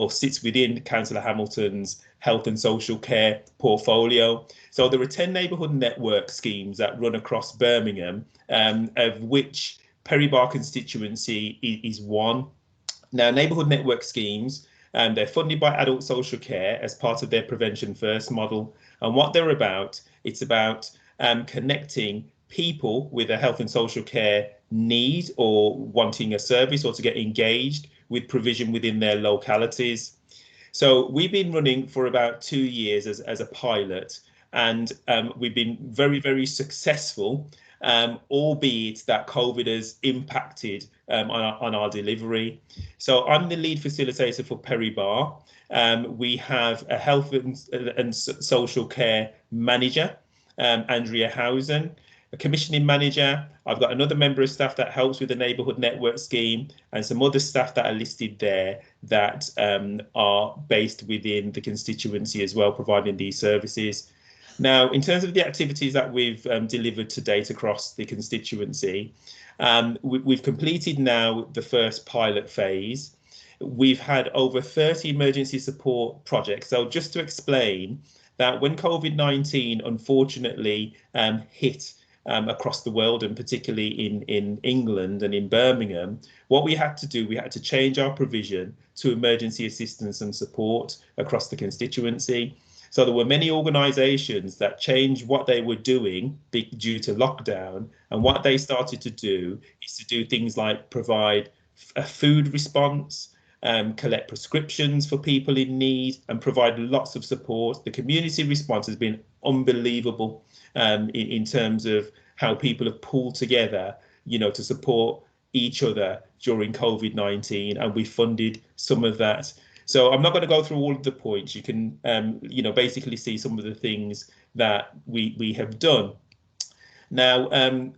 sits within Councillor Hamilton's health and social care portfolio. So there are 10 neighbourhood network schemes that run across Birmingham, of which Perry Barr constituency is one. Now, neighbourhood network schemes, they're funded by Adult Social Care as part of their Prevention First model. And what they're about, it's about connecting people with a health and social care need or wanting a service or to get engaged with provision within their localities. So we've been running for about 2 years as a pilot, and we've been very, very successful, albeit that COVID has impacted on our delivery. So I'm the lead facilitator for Perry Barr. We have a health and social care manager, Andrea Housen, a commissioning manager. I've got another member of staff that helps with the neighbourhood network scheme, and some other staff that are listed there that are based within the constituency as well, providing these services. Now, in terms of the activities that we've delivered to date across the constituency, we've completed now the first pilot phase. We've had over 30 emergency support projects. So just to explain that when COVID-19 unfortunately hit across the world, and particularly in England and in Birmingham, what we had to do, we had to change our provision to emergency assistance and support across the constituency. So there were many organisations that changed what they were doing due to lockdown, and what they started to do is to do things like provide a food response, collect prescriptions for people in need, and provide lots of support. The community response has been unbelievable in terms of how people have pulled together, to support each other during COVID-19, and we funded some of that. So I'm not going to go through all of the points. You can, basically see some of the things that we have done. Now,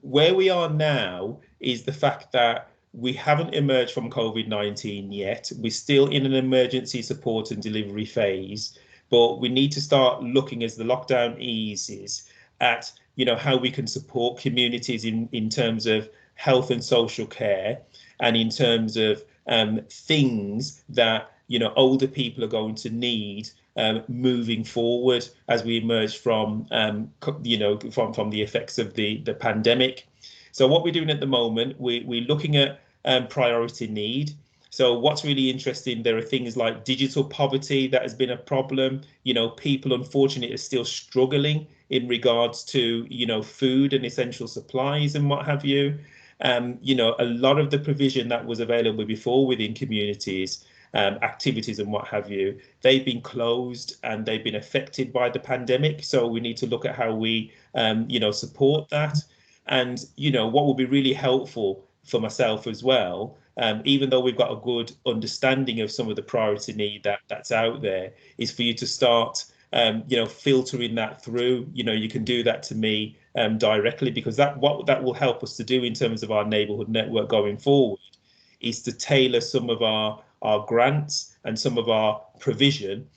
where we are now is the fact that we haven't emerged from COVID-19 yet. We're still in an emergency support and delivery phase, but we need to start looking, as the lockdown eases, at how we can support communities in terms of health and social care, and in terms of things that older people are going to need moving forward as we emerge from from the effects of the pandemic. So what we're doing at the moment, we're looking at priority need. So what's really interesting, there are things like digital poverty that has been a problem. People unfortunately are still struggling in regards to food and essential supplies and what have you. A lot of the provision that was available before within communities, activities and what have you, they've been closed and they've been affected by the pandemic. So we need to look at how we support that. And what will be really helpful for myself as well, even though we've got a good understanding of some of the priority need that's out there, is for you to start filtering that through. You can do that to me directly, because what that will help us to do in terms of our neighbourhood network going forward is to tailor some of our grants and some of our provision,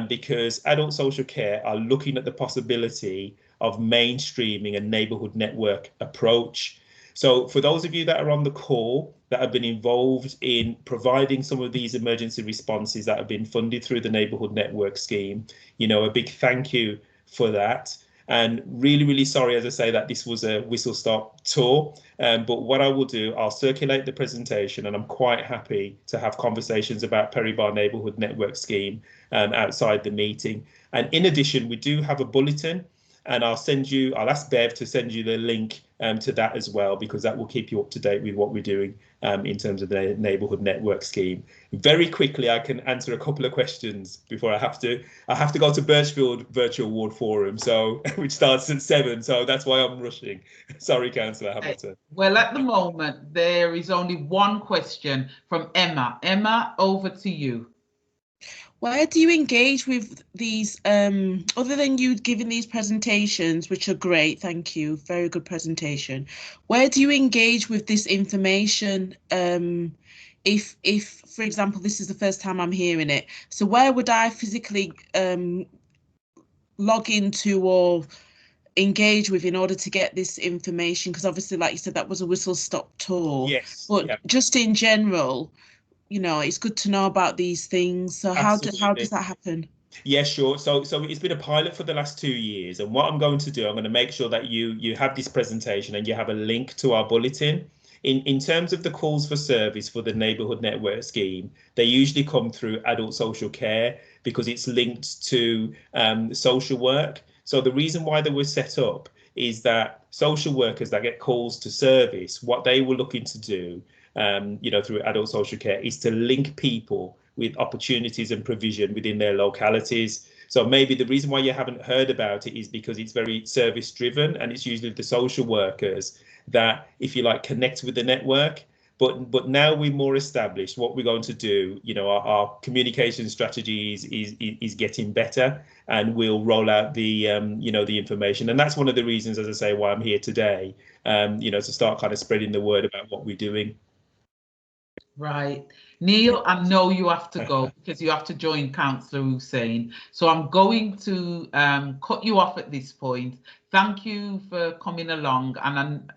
because adult social care are looking at the possibility of mainstreaming a neighbourhood network approach. So for those of you that are on the call that have been involved in providing some of these emergency responses that have been funded through the neighbourhood network scheme, a big thank you for that. And really, really sorry, as I say, that this was a whistle-stop tour. But what I will do, I'll circulate the presentation, and I'm quite happy to have conversations about Perry-Barr Neighbourhood Network Scheme outside the meeting. And in addition, we do have a bulletin, and I'll ask Bev to send you the link to that as well, because that will keep you up to date with what we're doing in terms of the neighbourhood network scheme. Very quickly, I can answer a couple of questions before I have to go to Birchfield Virtual Ward Forum, so which starts at 7, so that's why I'm rushing. Sorry, Councillor Hamilton. Well, at the moment, there is only one question from Emma. Emma, over to you. Where do you engage with these, other than you giving these presentations, which are great, thank you, very good presentation. Where do you engage with this information? If, for example, this is the first time I'm hearing it, so where would I physically log into or engage with in order to get this information? Because obviously, like you said, that was a whistle-stop tour. Yes. But yeah. just in general, it's good to know about these things. So how does that happen? Yeah, sure. So it's been a pilot for the last 2 years, and what I'm going to do, I'm going to make sure that you have this presentation and you have a link to our bulletin. In terms of the calls for service for the neighbourhood network scheme, they usually come through adult social care, because it's linked to social work. So the reason why they were set up is that social workers that get calls to service, what they were looking to do through adult social care is to link people with opportunities and provision within their localities. So maybe the reason why you haven't heard about it is because it's very service driven, and it's usually the social workers that, if you like, connect with the network. But now we're more established, what we're going to do, our communication strategy is getting better, and we'll roll out the the information. And that's one of the reasons, as I say, why I'm here today, to start kind of spreading the word about what we're doing. Right. Neil, I know you have to go because you have to join Councillor Hussain. So I'm going to cut you off at this point. Thank you for coming along. And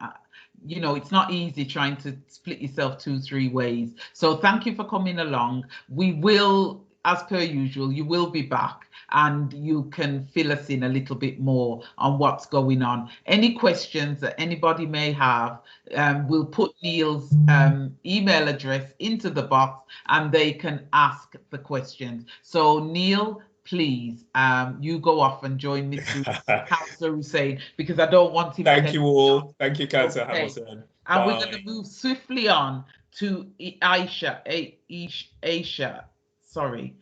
it's not easy trying to split yourself 2-3 ways. So thank you for coming along. We will as per usual, you will be back and you can fill us in a little bit more on what's going on. Any questions that anybody may have, we'll put Neil's email address into the box and they can ask the questions. So Neil, please, you go off and join Mr. Councillor Hussain, because I don't want him. Thank you all. Thank you, Councillor Hamilton. And we're going to move swiftly on to Aisha. Sorry.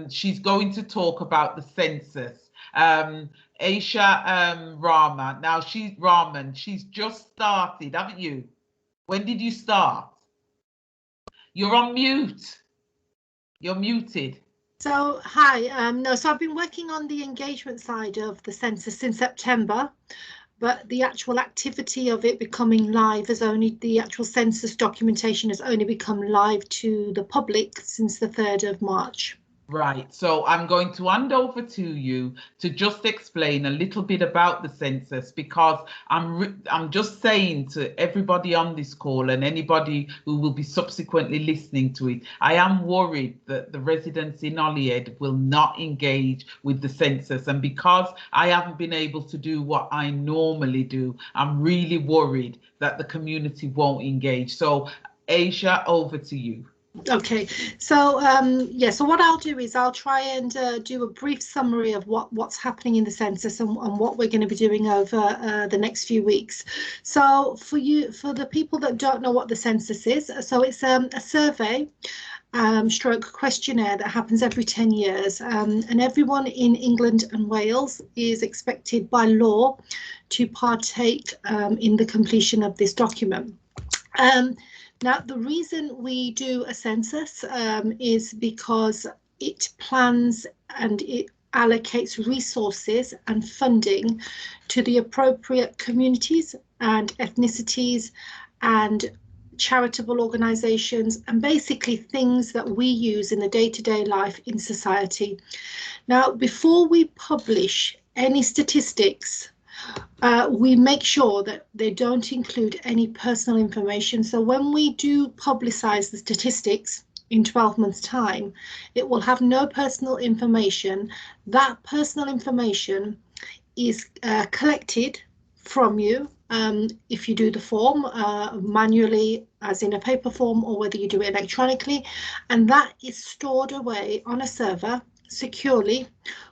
She's going to talk about the census. Aisha Rahman. Now she's just started, haven't you? When did you start? You're on mute. You're muted. So hi, so I've been working on the engagement side of the census since September, but the actual activity of it becoming live is only, the actual census documentation has only become live to the public since the 3rd of March. Right, so I'm going to hand over to you to just explain a little bit about the census, because I'm just saying to everybody on this call and anybody who will be subsequently listening to it, I am worried that the residents in Holyhead will not engage with the census, and because I haven't been able to do what I normally do, I'm really worried that the community won't engage. So Aisha, over to you. Okay, so so what I'll do is I'll try and do a brief summary of what's happening in the census and what we're going to be doing over the next few weeks. So for the people that don't know what the census is, so it's a survey stroke questionnaire that happens every 10 years, and everyone in England and Wales is expected by law to partake in the completion of this document. Now, the reason we do a census is because it plans and it allocates resources and funding to the appropriate communities and ethnicities and charitable organisations, and basically things that we use in the day-to-day life in society. Now, before we publish any statistics, we make sure that they don't include any personal information. So when we do publicise the statistics in 12 months' time, it will have no personal information. That personal information is collected from you if you do the form manually, as in a paper form, or whether you do it electronically, and that is stored away on a server securely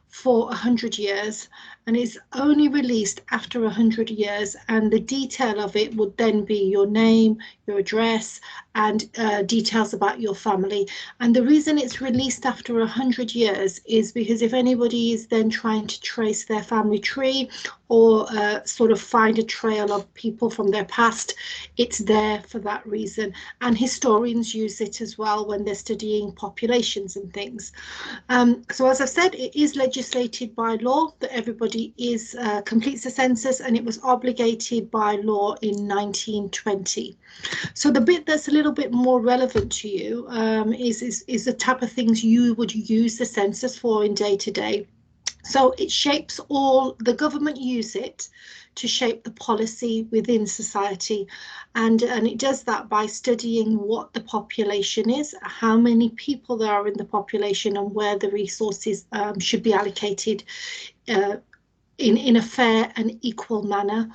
for 100 years, and is only released after 100 years, and the detail of it would then be your name, your address, and details about your family. And the reason it's released after 100 years is because if anybody is then trying to trace their family tree or sort of find a trail of people from their past, it's there for that reason. And historians use it as well when they're studying populations and things. So as I've said, it is legislated by law that everybody completes the census, and it was obligated by law in 1920. So the bit that's a little bit more relevant to you is the type of things you would use the census for in day to day. So it shapes the government use it to shape the policy within society, and it does that by studying what the population is, how many people there are in the population, and where the resources should be allocated in a fair and equal manner.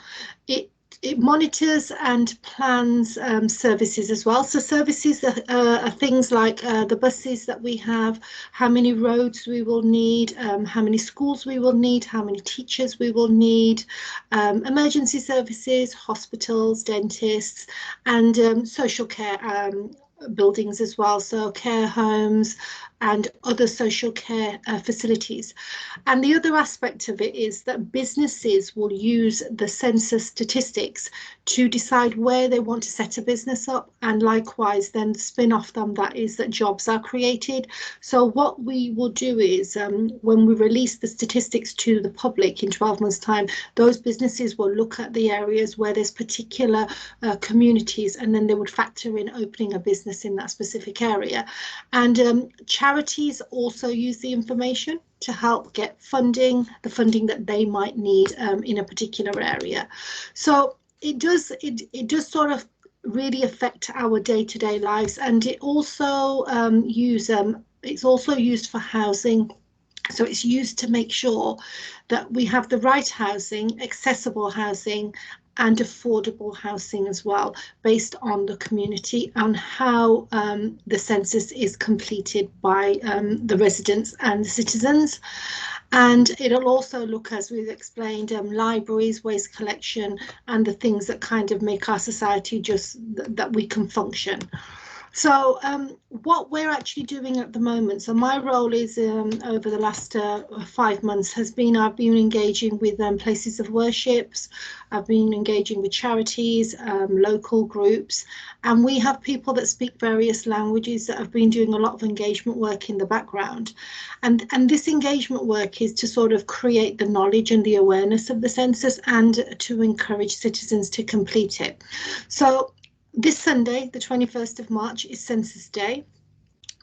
It monitors and plans services as well. So services are things like the buses that we have, how many roads we will need, how many schools we will need, how many teachers we will need, emergency services, hospitals, dentists, and social care buildings as well, so care homes and other social care facilities. And the other aspect of it is that businesses will use the census statistics to decide where they want to set a business up, and likewise then spin off them, that is that jobs are created. So what we will do is when we release the statistics to the public in 12 months time, those businesses will look at the areas where there's particular communities, and then they would factor in opening a business in that specific area. And charities also use the information to help get funding, the funding that they might need in a particular area. So it does sort of really affect our day-to-day lives, and it also use it's also used for housing. So it's used to make sure that we have the right housing, accessible housing, and affordable housing as well, based on the community and how the census is completed by the residents and the citizens. And it'll also look, as we've explained, libraries, waste collection, and the things that kind of make our society just that we can function. So what we're actually doing at the moment, so my role is over the last 5 months has been, I've been engaging with places of worships, I've been engaging with charities, local groups, and we have people that speak various languages that have been doing a lot of engagement work in the background. And this engagement work is to sort of create the knowledge and the awareness of the census and to encourage citizens to complete it. So this Sunday, the 21st of March, is Census Day.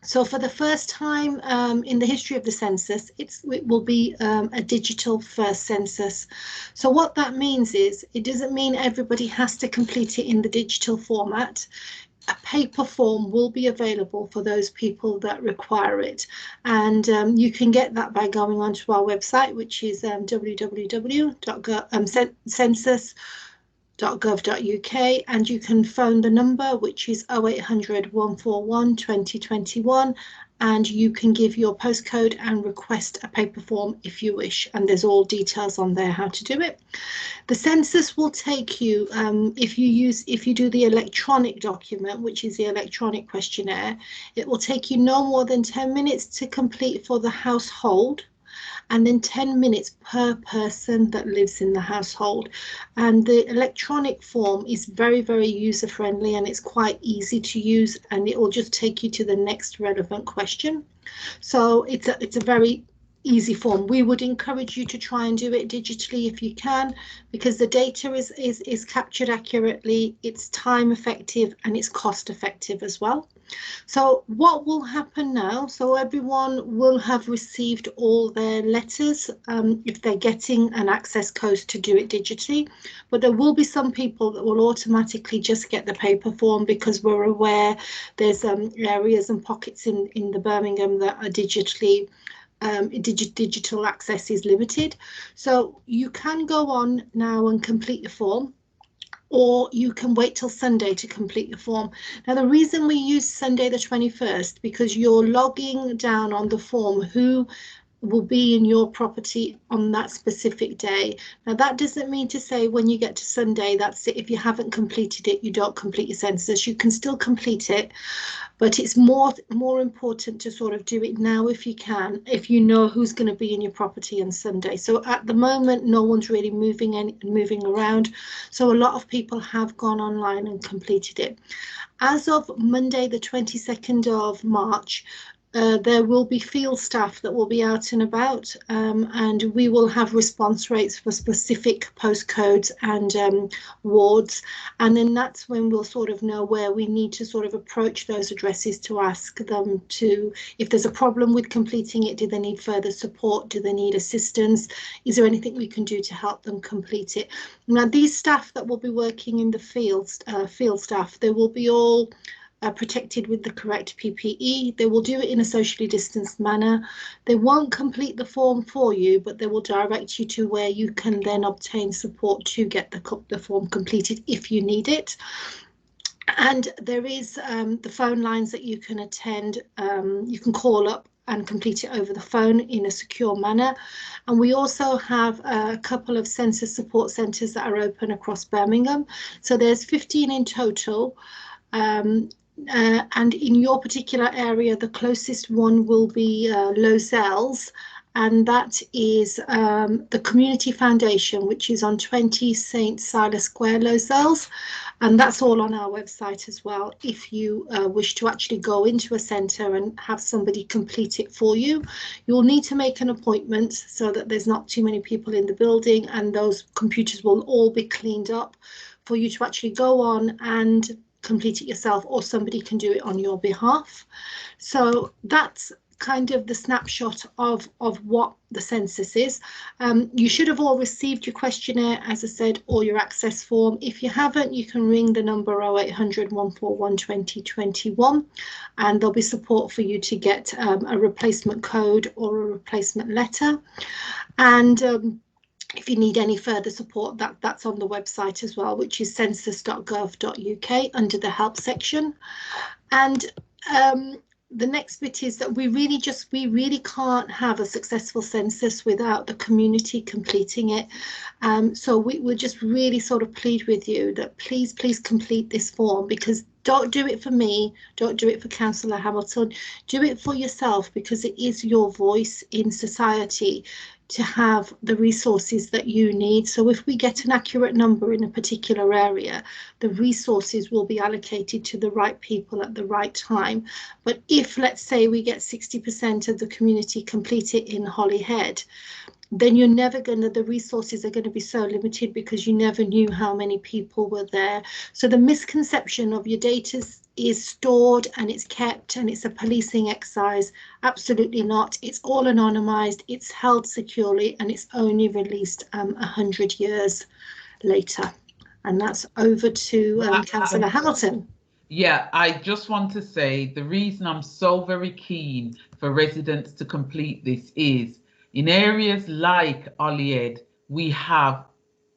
So for the first time in the history of the census, it will be a digital first census. So what that means is, it doesn't mean everybody has to complete it in the digital format. A paper form will be available for those people that require it. And you can get that by going onto our website, which is www.census.gov.uk, and you can phone the number, which is 0800 141 2021, and you can give your postcode and request a paper form if you wish, and there's all details on there how to do it. The census will take you, if you do the electronic document, which is the electronic questionnaire, it will take you no more than 10 minutes to complete for the household, and then 10 minutes per person that lives in the household. And the electronic form is very, very user friendly, and it's quite easy to use, and it will just take you to the next relevant question. So it's a very easy form. We would encourage you to try and do it digitally if you can, because the data is captured accurately, it's time effective, and it's cost effective as well. So what will happen now, so everyone will have received all their letters if they're getting an access code to do it digitally, but there will be some people that will automatically just get the paper form, because we're aware there's areas and pockets in the Birmingham that are digitally digital access is limited. So you can go on now and complete your form, or you can wait till Sunday to complete your form. Now, the reason we use Sunday the 21st, because you're logging down on the form who will be in your property on that specific day. Now, that doesn't mean to say when you get to Sunday, that's it. If you haven't completed it, you don't complete your census. You can still complete it, but it's more important to sort of do it now if you can, if you know who's going to be in your property on Sunday. So at the moment, no one's really moving around. So a lot of people have gone online and completed it. As of Monday, the 22nd of March, there will be field staff that will be out and about, and we will have response rates for specific postcodes and wards, and then that's when we'll sort of know where we need to sort of approach those addresses to ask them to, if there's a problem with completing it, do they need further support, do they need assistance, is there anything we can do to help them complete it. Now, these staff that will be working in the field staff, they will be all protected with the correct PPE. They will do it in a socially distanced manner. They won't complete the form for you, but they will direct you to where you can then obtain support to get the form completed if you need it. And there is the phone lines that you can attend. You can call up and complete it over the phone in a secure manner. And we also have a couple of census support centres that are open across Birmingham. So there's 15 in total. And in your particular area, the closest one will be Lozells, and that is the Community Foundation, which is on 20 St. Silas Square, Lozells, and that's all on our website as well. If you wish to actually go into a centre and have somebody complete it for you, you'll need to make an appointment so that there's not too many people in the building, and those computers will all be cleaned up for you to actually go on and complete it yourself, or somebody can do it on your behalf. So that's kind of the snapshot of what the census is. You should have all received your questionnaire, as I said, or your access form. If you haven't, you can ring the number 0800 141 2021, and there'll be support for you to get a replacement code or a replacement letter. And if you need any further support, that's on the website as well, which is census.gov.uk under the help section. And the next bit is that we really can't have a successful census without the community completing it. So we will just really sort of plead with you that please complete this form, because don't do it for me, don't do it for Councillor Hamilton, do it for yourself, because it is your voice in society to have the resources that you need. So if we get an accurate number in a particular area, the resources will be allocated to the right people at the right time. But if, let's say, we get 60% of the community complete it in Holyhead, then you're never going to, the resources are going to be so limited because you never knew how many people were there. So the misconception of your data is stored and it's kept and it's a policing exercise. Absolutely not. It's all anonymized, it's held securely, and it's only released 100 years later. And that's over to Councillor Hamilton. Yeah, I just want to say the reason I'm so very keen for residents to complete this is in areas like Holyhead, we have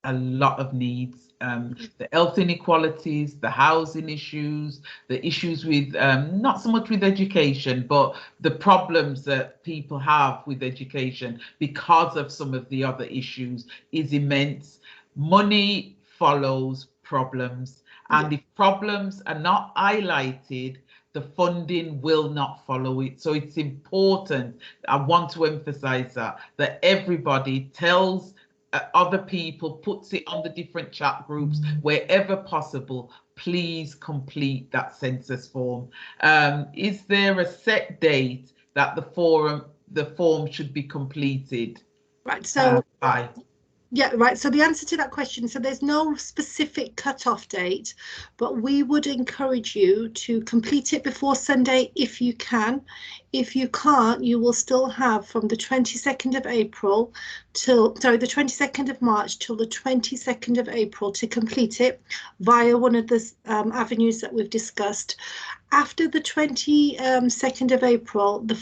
a lot of needs. The health inequalities, the housing issues, the issues with not so much with education, but the problems that people have with education because of some of the other issues is immense. Money follows problems, and if problems are not highlighted, the funding will not follow it. So it's important, I want to emphasize that everybody tells other people, puts it on the different chat groups, wherever possible, please complete that census form. Is there a set date that the form should be completed? Right, so by? yeah, right. So the answer to that question, so there's no specific cut-off date, but we would encourage you to complete it before Sunday if you can. If you can't, you will still have from the 22nd of April till, sorry, the 22nd of March till the 22nd of April to complete it via one of the avenues that we've discussed. After the 22nd of April, the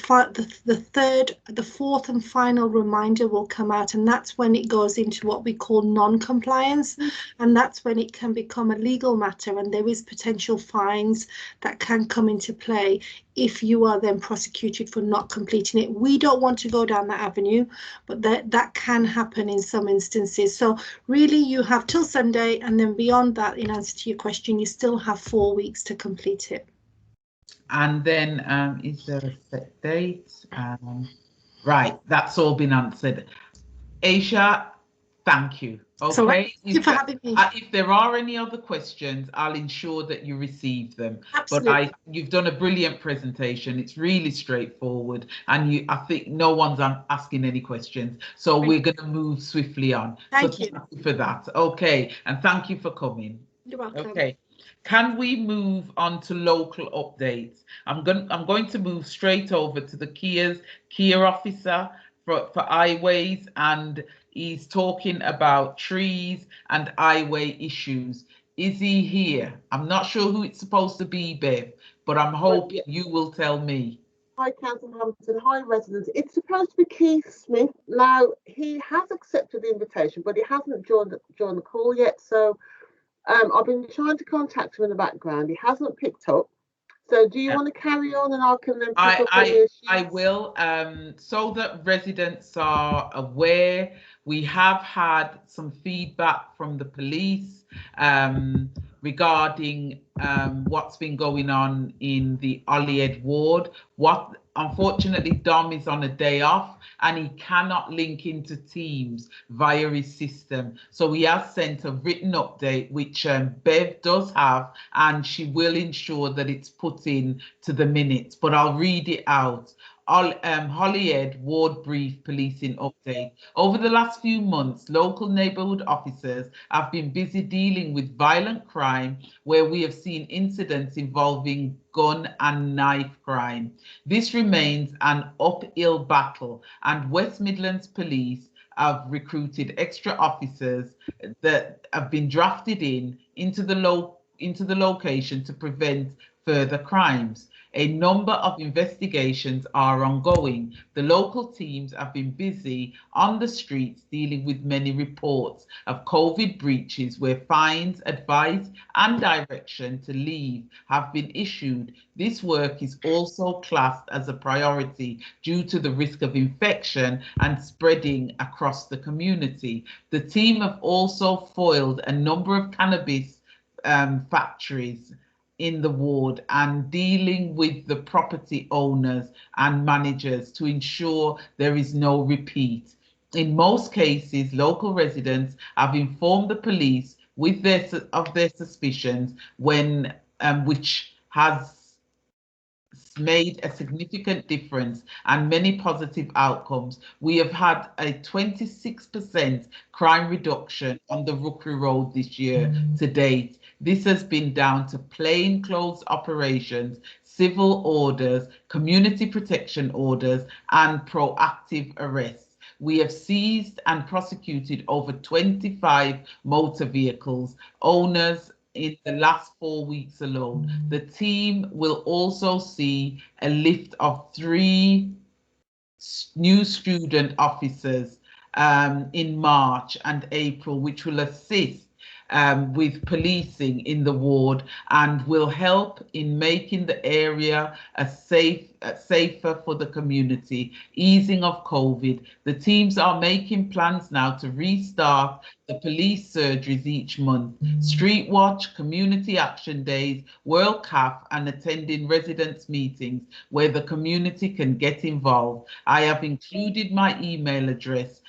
fourth and final reminder will come out, and that's when it goes into what we call non-compliance, and that's when it can become a legal matter, and there is potential fines that can come into play if you are then prosecuted for not completing it. We don't want to go down that avenue, but that can happen in some instances. So really you have till Sunday, and then beyond that, in answer to your question, you still have 4 weeks to complete it. And then is there a set date? Right, that's all been answered. Aisha, thank you. Okay, so thank you for having me. If there are any other questions, I'll ensure that you receive them. Absolutely. But you've done a brilliant presentation. It's really straightforward, and I think no one's asking any questions. So we're going to move swiftly on. Thank you for that. Okay, and thank you for coming. You're welcome. Okay. Can we move on to local updates? I'm going to move straight over to the Cllr officer for highways, and he's talking about trees and highway issues. Is he here? I'm not sure who it's supposed to be, Bev, but I'm hoping you will tell me. Hi, Councillor Hamilton. Hi, residents. It's supposed to be Keith Smith. Now, he has accepted the invitation, but he hasn't joined the call yet. So I've been trying to contact him in the background. He hasn't picked up. So do you want to carry on, and I can then pick up on the issues? I will. So that residents are aware, we have had some feedback from the police regarding what's been going on in the Holyhead ward. Unfortunately, Dom is on a day off and he cannot link into Teams via his system. So he has sent a written update, which Bev does have, and she will ensure that it's put in to the minutes, but I'll read it out. Holyhead Ward Brief Policing Update. Over the last few months, local neighbourhood officers have been busy dealing with violent crime, where we have seen incidents involving gun and knife crime. This remains an uphill battle, and West Midlands Police have recruited extra officers that have been drafted into the location to prevent further crimes. A number of investigations are ongoing. The local teams have been busy on the streets dealing with many reports of COVID breaches where fines, advice and direction to leave have been issued. This work is also classed as a priority due to the risk of infection and spreading across the community. The team have also foiled a number of cannabis factories in the ward and dealing with the property owners and managers to ensure there is no repeat. In most cases, local residents have informed the police of their suspicions, which has made a significant difference and many positive outcomes. We have had a 26% crime reduction on the Rookery Road this year to date. This has been down to plainclothes operations, civil orders, community protection orders, and proactive arrests. We have seized and prosecuted over 25 motor vehicles owners in the last 4 weeks alone. The team will also see a lift of 3 new student officers in March and April, which will assist with policing in the ward and will help in making the area safer for the community, easing of COVID. The teams are making plans now to restart the police surgeries each month, street watch, community action days, World CAF, and attending residents meetings where the community can get involved. I have included my email address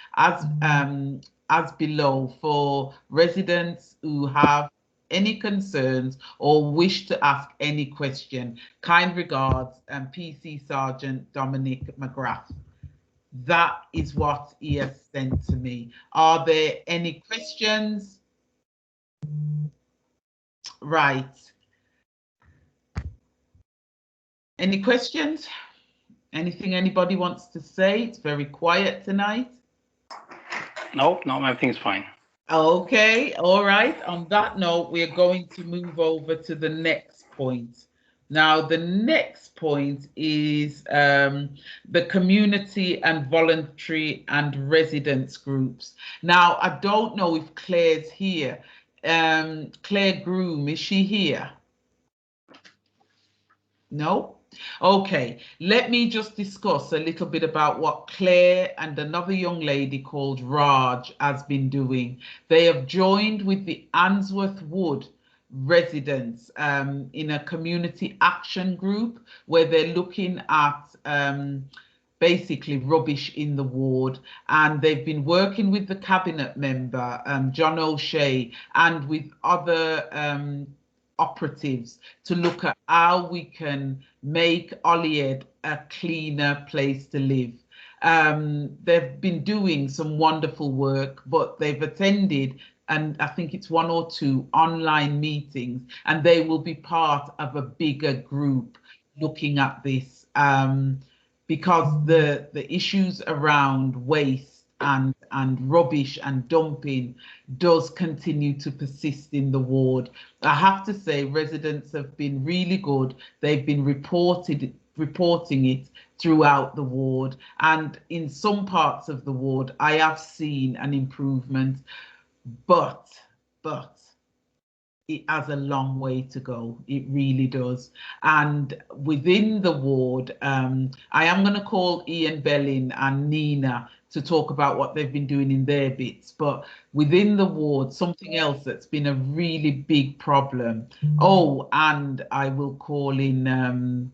as below for residents who have any concerns or wish to ask any question. Kind regards, PC Sergeant Dominic McGrath. That is what he has sent to me. Are there any questions? Right. Any questions? Anything anybody wants to say? It's very quiet tonight. No, everything's fine. Okay, all right. On that note, we're going to move over to the next point. Now, the next point is the community and voluntary and residents groups. Now, I don't know if Claire's here. Cllr Groom, is she here? No? Okay, let me just discuss a little bit about what Cllr and another young lady called Raj has been doing. They have joined with the Answorth Wood residents in a community action group where they're looking at basically rubbish in the ward, and they've been working with the cabinet member John O'Shea and with other operatives to look at how we can make Holyhead a cleaner place to live. They've been doing some wonderful work, but they've attended, and I think it's 1 or 2 online meetings, and they will be part of a bigger group looking at this because the issues around waste and rubbish and dumping does continue to persist in the ward. I have to say residents have been really good. They've been reporting it throughout the ward, and in some parts of the ward I have seen an improvement, but it has a long way to go. It really does. And within the ward, I am going to call Ian Bellin and Nina to talk about what they've been doing in their bits. But within the ward, something else that's been a really big problem. Oh, and I will call in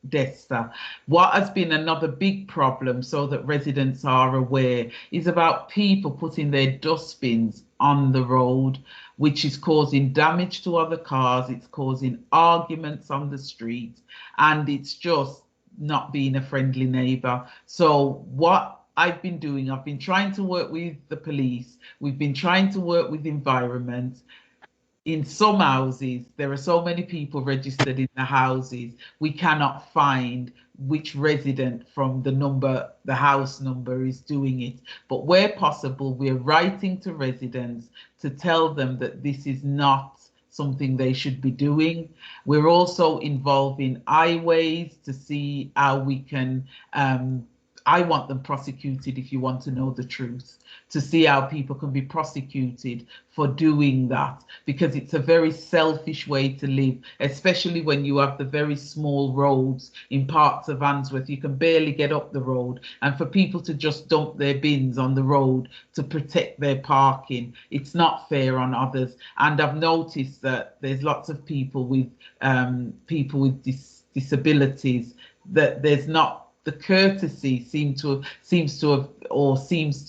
Desta. What has been another big problem, so that residents are aware, is about people putting their dustbins on the road, which is causing damage to other cars. It's causing arguments on the street, and it's just not being a friendly neighbour. So what I've been doing, I've been trying to work with the police, we've been trying to work with environment. In some houses, there are so many people registered in the houses, we cannot find which resident from the house number is doing it. But where possible, we're writing to residents to tell them that this is not something they should be doing. We're also involving highways to see how we can, I want them prosecuted, if you want to know the truth, to see how people can be prosecuted for doing that, because it's a very selfish way to live, especially when you have the very small roads in parts of Handsworth. You can barely get up the road, and for people to just dump their bins on the road to protect their parking, it's not fair on others. And I've noticed that there's lots of people with disabilities, that there's not the courtesy seems to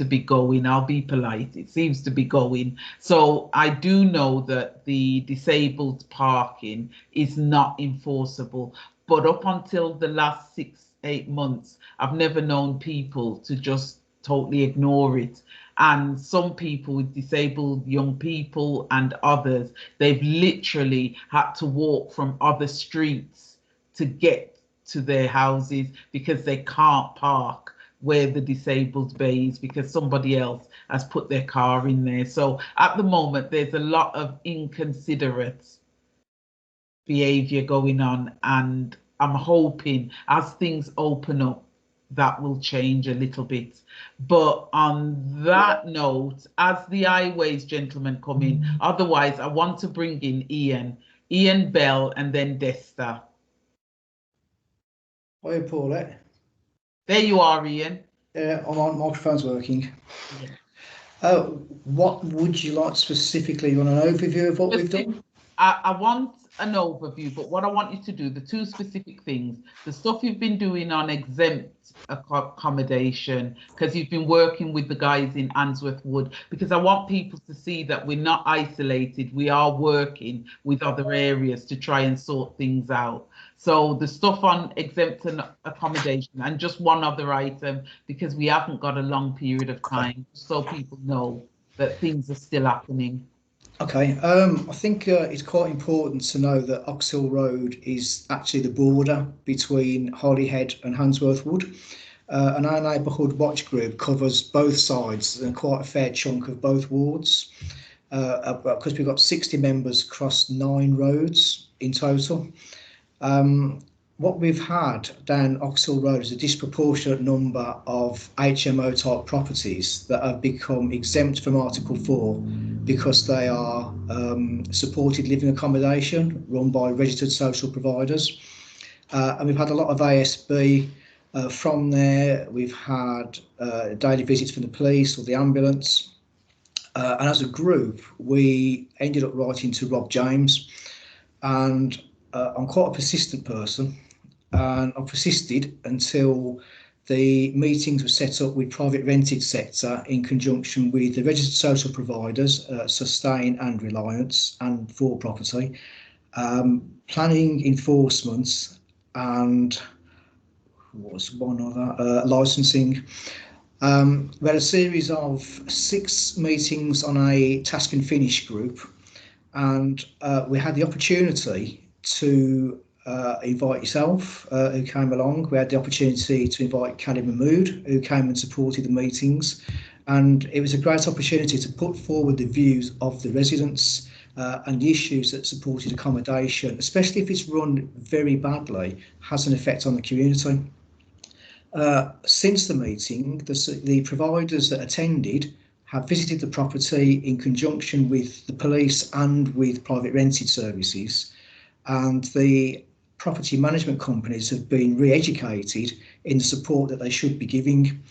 be going. I'll be polite. It seems to be going. So I do know that the disabled parking is not enforceable. But up until the last 6-8 months, I've never known people to just totally ignore it. And some people with disabled young people and others, they've literally had to walk from other streets to get to their houses because they can't park where the disabled bay is because somebody else has put their car in there. So at the moment, there's a lot of inconsiderate behavior going on, and I'm hoping as things open up, that will change a little bit. But on that note, as the highways gentlemen come in, otherwise I want to bring in Ian Bell, and then Desta. Hi, Paulette. There you are, Ian. Yeah, I'm on. Microphone's working. Yeah. What would you like specifically? You want an overview of what we've done? I want an overview, but what I want you to do, the two specific things, the stuff you've been doing on exempt accommodation, because you've been working with the guys in Handsworth Wood, because I want people to see that we're not isolated, we are working with other areas to try and sort things out. So the stuff on exempt accommodation, and just one other item, because we haven't got a long period of time, so people know that things are still happening. Okay, I think it's quite important to know that Oxhill Road is actually the border between Holyhead and Handsworth Wood, and our neighbourhood watch group covers both sides and quite a fair chunk of both wards, because we've got 60 members across 9 roads in total. What we've had down Oxhill Road is a disproportionate number of HMO type properties that have become exempt from Article 4 because they are supported living accommodation run by registered social providers. And we've had a lot of ASB from there. We've had daily visits from the police or the ambulance. And as a group, we ended up writing to Rob James, and I'm quite a persistent person, and I persisted until the meetings were set up with private rented sector in conjunction with the registered social providers, Sustain and Reliance, and For Property, planning, enforcement, and what was one other, licensing. We had a series of 6 meetings on a task and finish group, and we had the opportunity to invite yourself, who came along. We had the opportunity to invite Callum Mahmood, who came and supported the meetings, and it was a great opportunity to put forward the views of the residents and the issues that supported accommodation, especially if it's run very badly, has an effect on the community. Since the meeting, the providers that attended have visited the property in conjunction with the police and with private rented services, and the property management companies have been re-educated in the support that they should be giving.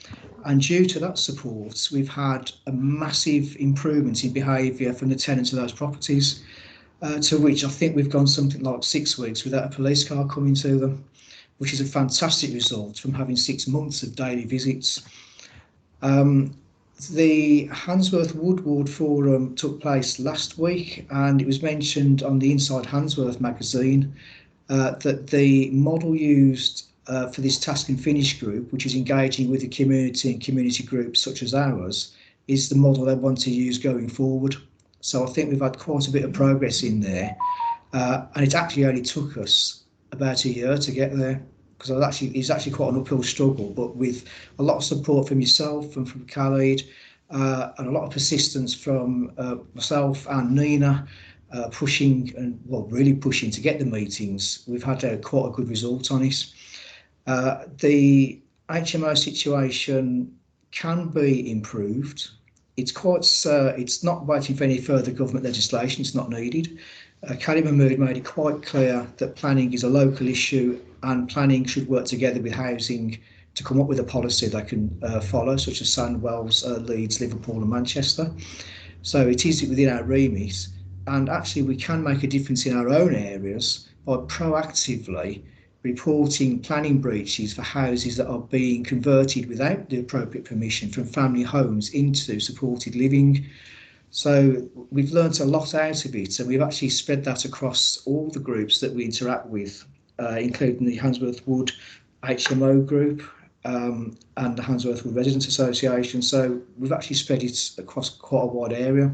And due to that support, we've had a massive improvement in behaviour from the tenants of those properties, to which I think we've gone something like 6 weeks without a police car coming to them, which is a fantastic result from having 6 months of daily visits. The Handsworth Wood Ward Forum took place last week, and it was mentioned on the Inside Handsworth magazine that the model used for this task and finish group, which is engaging with the community and community groups such as ours, is the model they want to use going forward. So I think we've had quite a bit of progress in there, and it actually only took us about a year to get there, because it's actually quite an uphill struggle, but with a lot of support from yourself and from Khalid, and a lot of persistence from myself and Nina, pushing and really pushing to get the meetings, we've had quite a good result on it. The HMO situation can be improved. It's not waiting for any further government legislation. It's not needed. Karim Mahmood made it quite clear that planning is a local issue, and planning should work together with housing to come up with a policy they can follow, such as Sandwells, Leeds, Liverpool and Manchester. So it is within our remit, and actually we can make a difference in our own areas by proactively reporting planning breaches for houses that are being converted without the appropriate permission from family homes into supported living. So we've learnt a lot out of it, and we've actually spread that across all the groups that we interact with, including the Handsworth Wood HMO group and the Handsworth Wood Residents Association. So we've actually spread it across quite a wide area.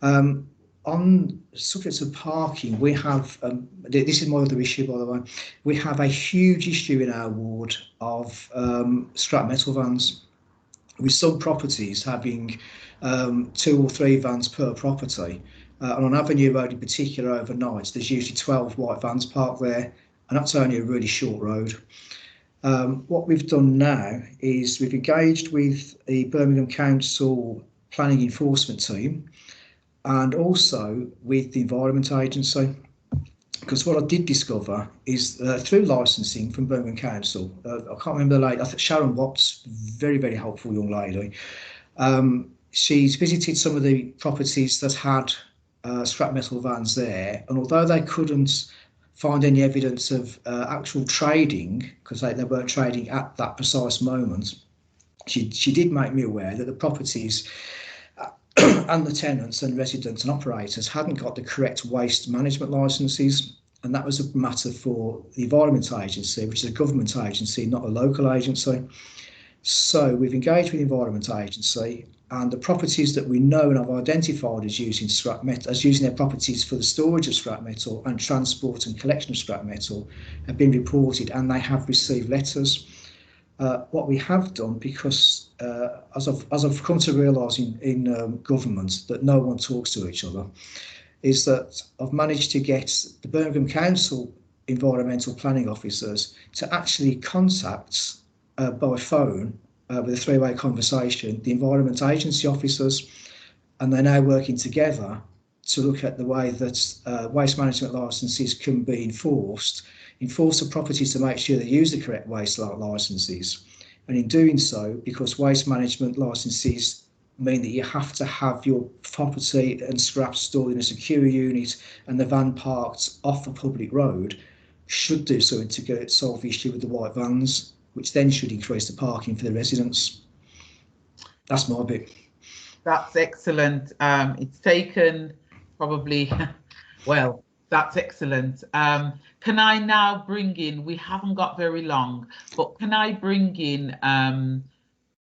On subjects of parking, we have, this is my other issue, by the way, we have a huge issue in our ward of scrap metal vans, with some properties having 2 or 3 vans per property. And on Avenue Road in particular, overnight, there's usually 12 white vans parked there, and that's only a really short road. What we've done now is we've engaged with the Birmingham Council Planning Enforcement Team, and also with the Environment Agency, because what I did discover is through licensing from Birmingham Council, I can't remember the lady, I think Sharon Watts, very, very helpful young lady. She's visited some of the properties that had scrap metal vans there, and although they couldn't find any evidence of actual trading, because they weren't trading at that precise moment, she did make me aware that the properties and the tenants and residents and operators hadn't got the correct waste management licences, and that was a matter for the Environment Agency, which is a government agency, not a local agency. So we've engaged with the Environment Agency, and the properties that we know and have identified as using scrap metal, as using their properties for the storage of scrap metal and transport and collection of scrap metal, have been reported, and they have received letters. What we have done, because as I've come to realise in government that no one talks to each other, is that I've managed to get the Birmingham Council environmental planning officers to actually contact by phone with a 3-way conversation the Environment Agency officers, and they're now working together to look at the way that waste management licences can be enforce the properties to make sure they use the correct waste licences. And in doing so, because waste management licences mean that you have to have your property and scrap stored in a secure unit and the van parked off the public road, should do something to solve the issue with the white vans, which then should increase the parking for the residents. That's my bit. That's excellent. It's taken probably, well, that's excellent. Can I now bring in, we haven't got very long, but can I bring in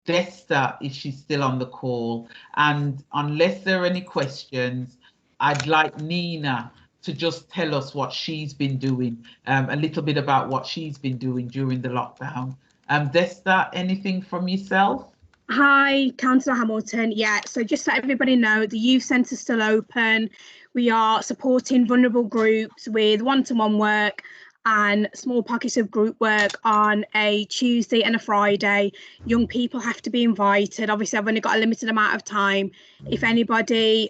Desta, if she's still on the call? And unless there are any questions, I'd like Nina to just tell us what she's been doing, a little bit about what she's been doing during the lockdown. Desta, anything from yourself? Hi, Councillor Hamilton. Yeah, so just to let everybody know, the youth centre is still open. We are supporting vulnerable groups with one-to-one work and small pockets of group work on a Tuesday and a Friday. Young people have to be invited. Obviously, I've only got a limited amount of time. If anybody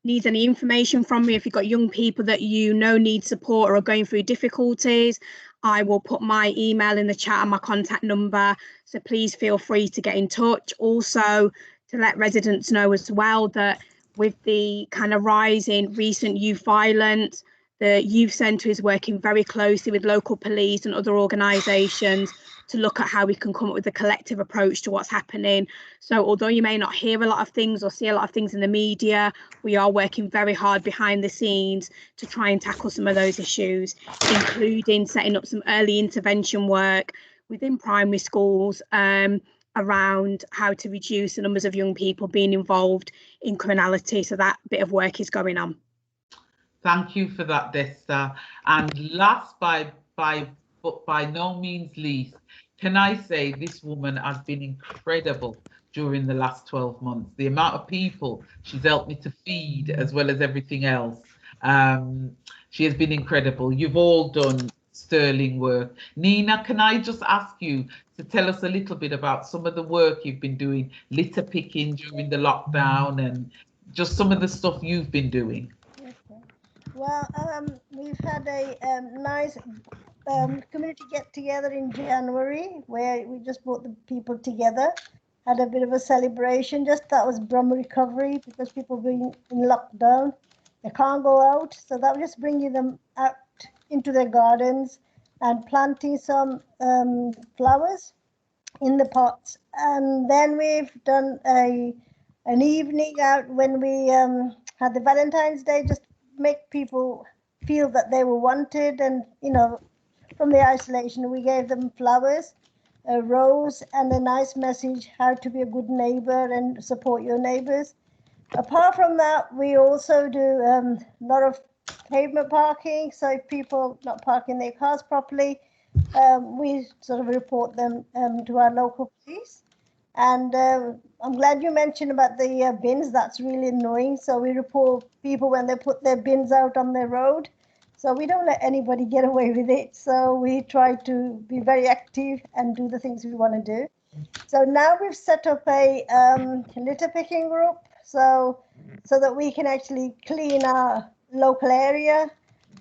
needs any information from me, if you've got young people that you know need support or are going through difficulties, I will put my email in the chat and my contact number, so please feel free to get in touch. Also, to let residents know as well that with the kind of rise in recent youth violence, The youth centre is working very closely with local police and other organisations to look at how we can come up with a collective approach to what's happening. So although you may not hear a lot of things or see a lot of things in the media, we are working very hard behind the scenes to try and tackle some of those issues, including setting up some early intervention work within primary schools around how to reduce the numbers of young people being involved in criminality. So that bit of work is going on. Thank you for that, Desta. And last but by no means least, can I say this woman has been incredible during the last 12 months. The amount of people she's helped me to feed as well as everything else. She has been incredible. You've all done sterling work. Nina, can I just ask you to tell us a little bit about some of the work you've been doing, litter picking during the lockdown, and just some of the stuff you've been doing? Well, we've had a nice community get together in January where we just brought the people together, had a bit of a celebration. Just that was Brum recovery because people being in lockdown, they can't go out. So that was just bringing them out into their gardens and planting some flowers in the pots. And then we've done an evening out when we had the Valentine's Day, just make people feel that they were wanted, and from the isolation we gave them flowers, a rose, and a nice message how to be a good neighbor and support your neighbors. Apart from that, we also do a lot of pavement parking, so if people not parking their cars properly, we sort of report them to our local police. And I'm glad you mentioned about the bins. That's really annoying. So we report people when they put their bins out on the road. So we don't let anybody get away with it. So we try to be very active and do the things we want to do. So now we've set up a litter picking group so that we can actually clean our local area.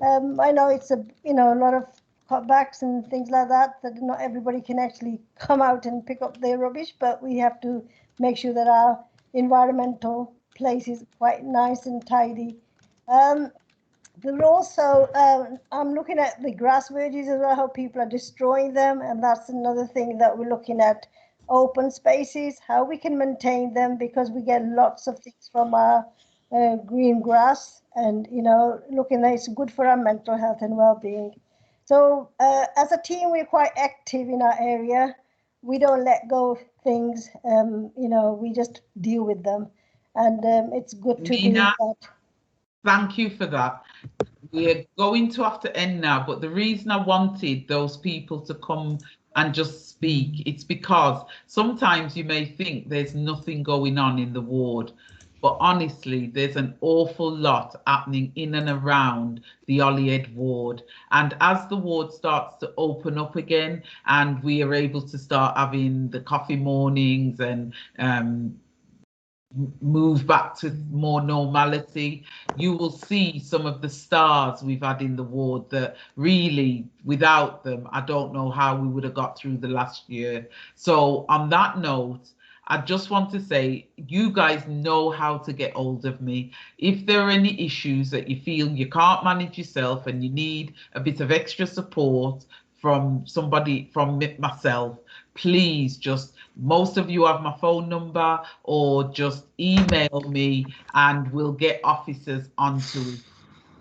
I know it's a lot of cutbacks and things like that not everybody can actually come out and pick up their rubbish, but we have to make sure that our environmental place is quite nice and tidy. But also I'm looking at the grass verges as well, how people are destroying them, and that's another thing that we're looking at. Open spaces, how we can maintain them, because we get lots of things from our green grass, and looking at it's good for our mental health and well-being. So as a team, we're quite active in our area. We don't let go of things, we just deal with them. And it's good to do that. Thank you for that. We're going to have to end now, but the reason I wanted those people to come and just speak, it's because sometimes you may think there's nothing going on in the ward, but honestly, there's an awful lot happening in and around the Holyhead ward. And as the ward starts to open up again and we are able to start having the coffee mornings and move back to more normality, you will see some of the stars we've had in the ward that really, without them, I don't know how we would have got through the last year. So on that note, I just want to say, you guys know how to get hold of me. If there are any issues that you feel you can't manage yourself and you need a bit of extra support from somebody, from myself, please most of you have my phone number, or just email me and we'll get officers onto it.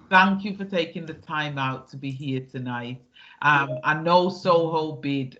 Thank you for taking the time out to be here tonight. I know Soho Bid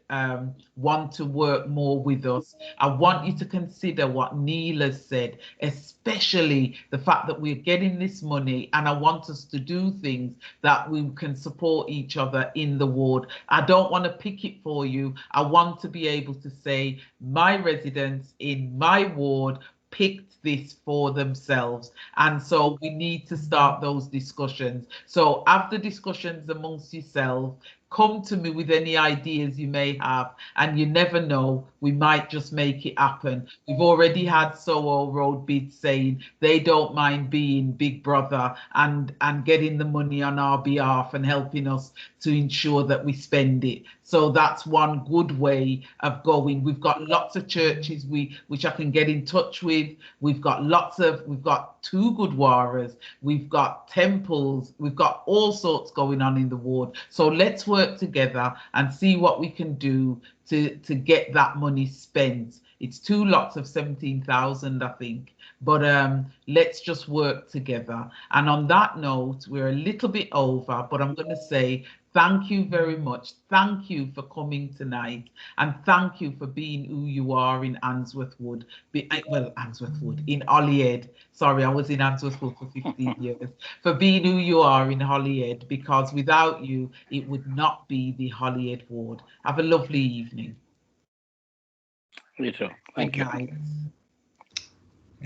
want to work more with us. I want you to consider what Neil has said, especially the fact that we're getting this money, and I want us to do things that we can support each other in the ward. I don't want to pick it for you. I want to be able to say my residents in my ward picked this for themselves, and so we need to start those discussions. So have the discussions amongst yourselves. Come to me with any ideas you may have, and you never know, we might just make it happen. We've already had Soho Road Bid saying they don't mind being big brother and getting the money on our behalf and helping us to ensure that we spend it. So that's one good way of going. We've got lots of churches which I can get in touch with. We've got got 2 Gurdwaras, we've got temples, we've got all sorts going on in the ward. So let's work together and see what we can do to get that money spent. It's 2 lots of 17,000, I think. But let's just work together. And on that note, we're a little bit over, but I'm going to say thank you very much. Thank you for coming tonight. And thank you for being who you are in Answorth Wood. Well, Answorth Wood, in Holyhead. Sorry, I was in Answorth Wood for 15 years. For being who you are in Holyhead, because without you, it would not be the Holyhead ward. Have a lovely evening. You too. Thank you. Good night.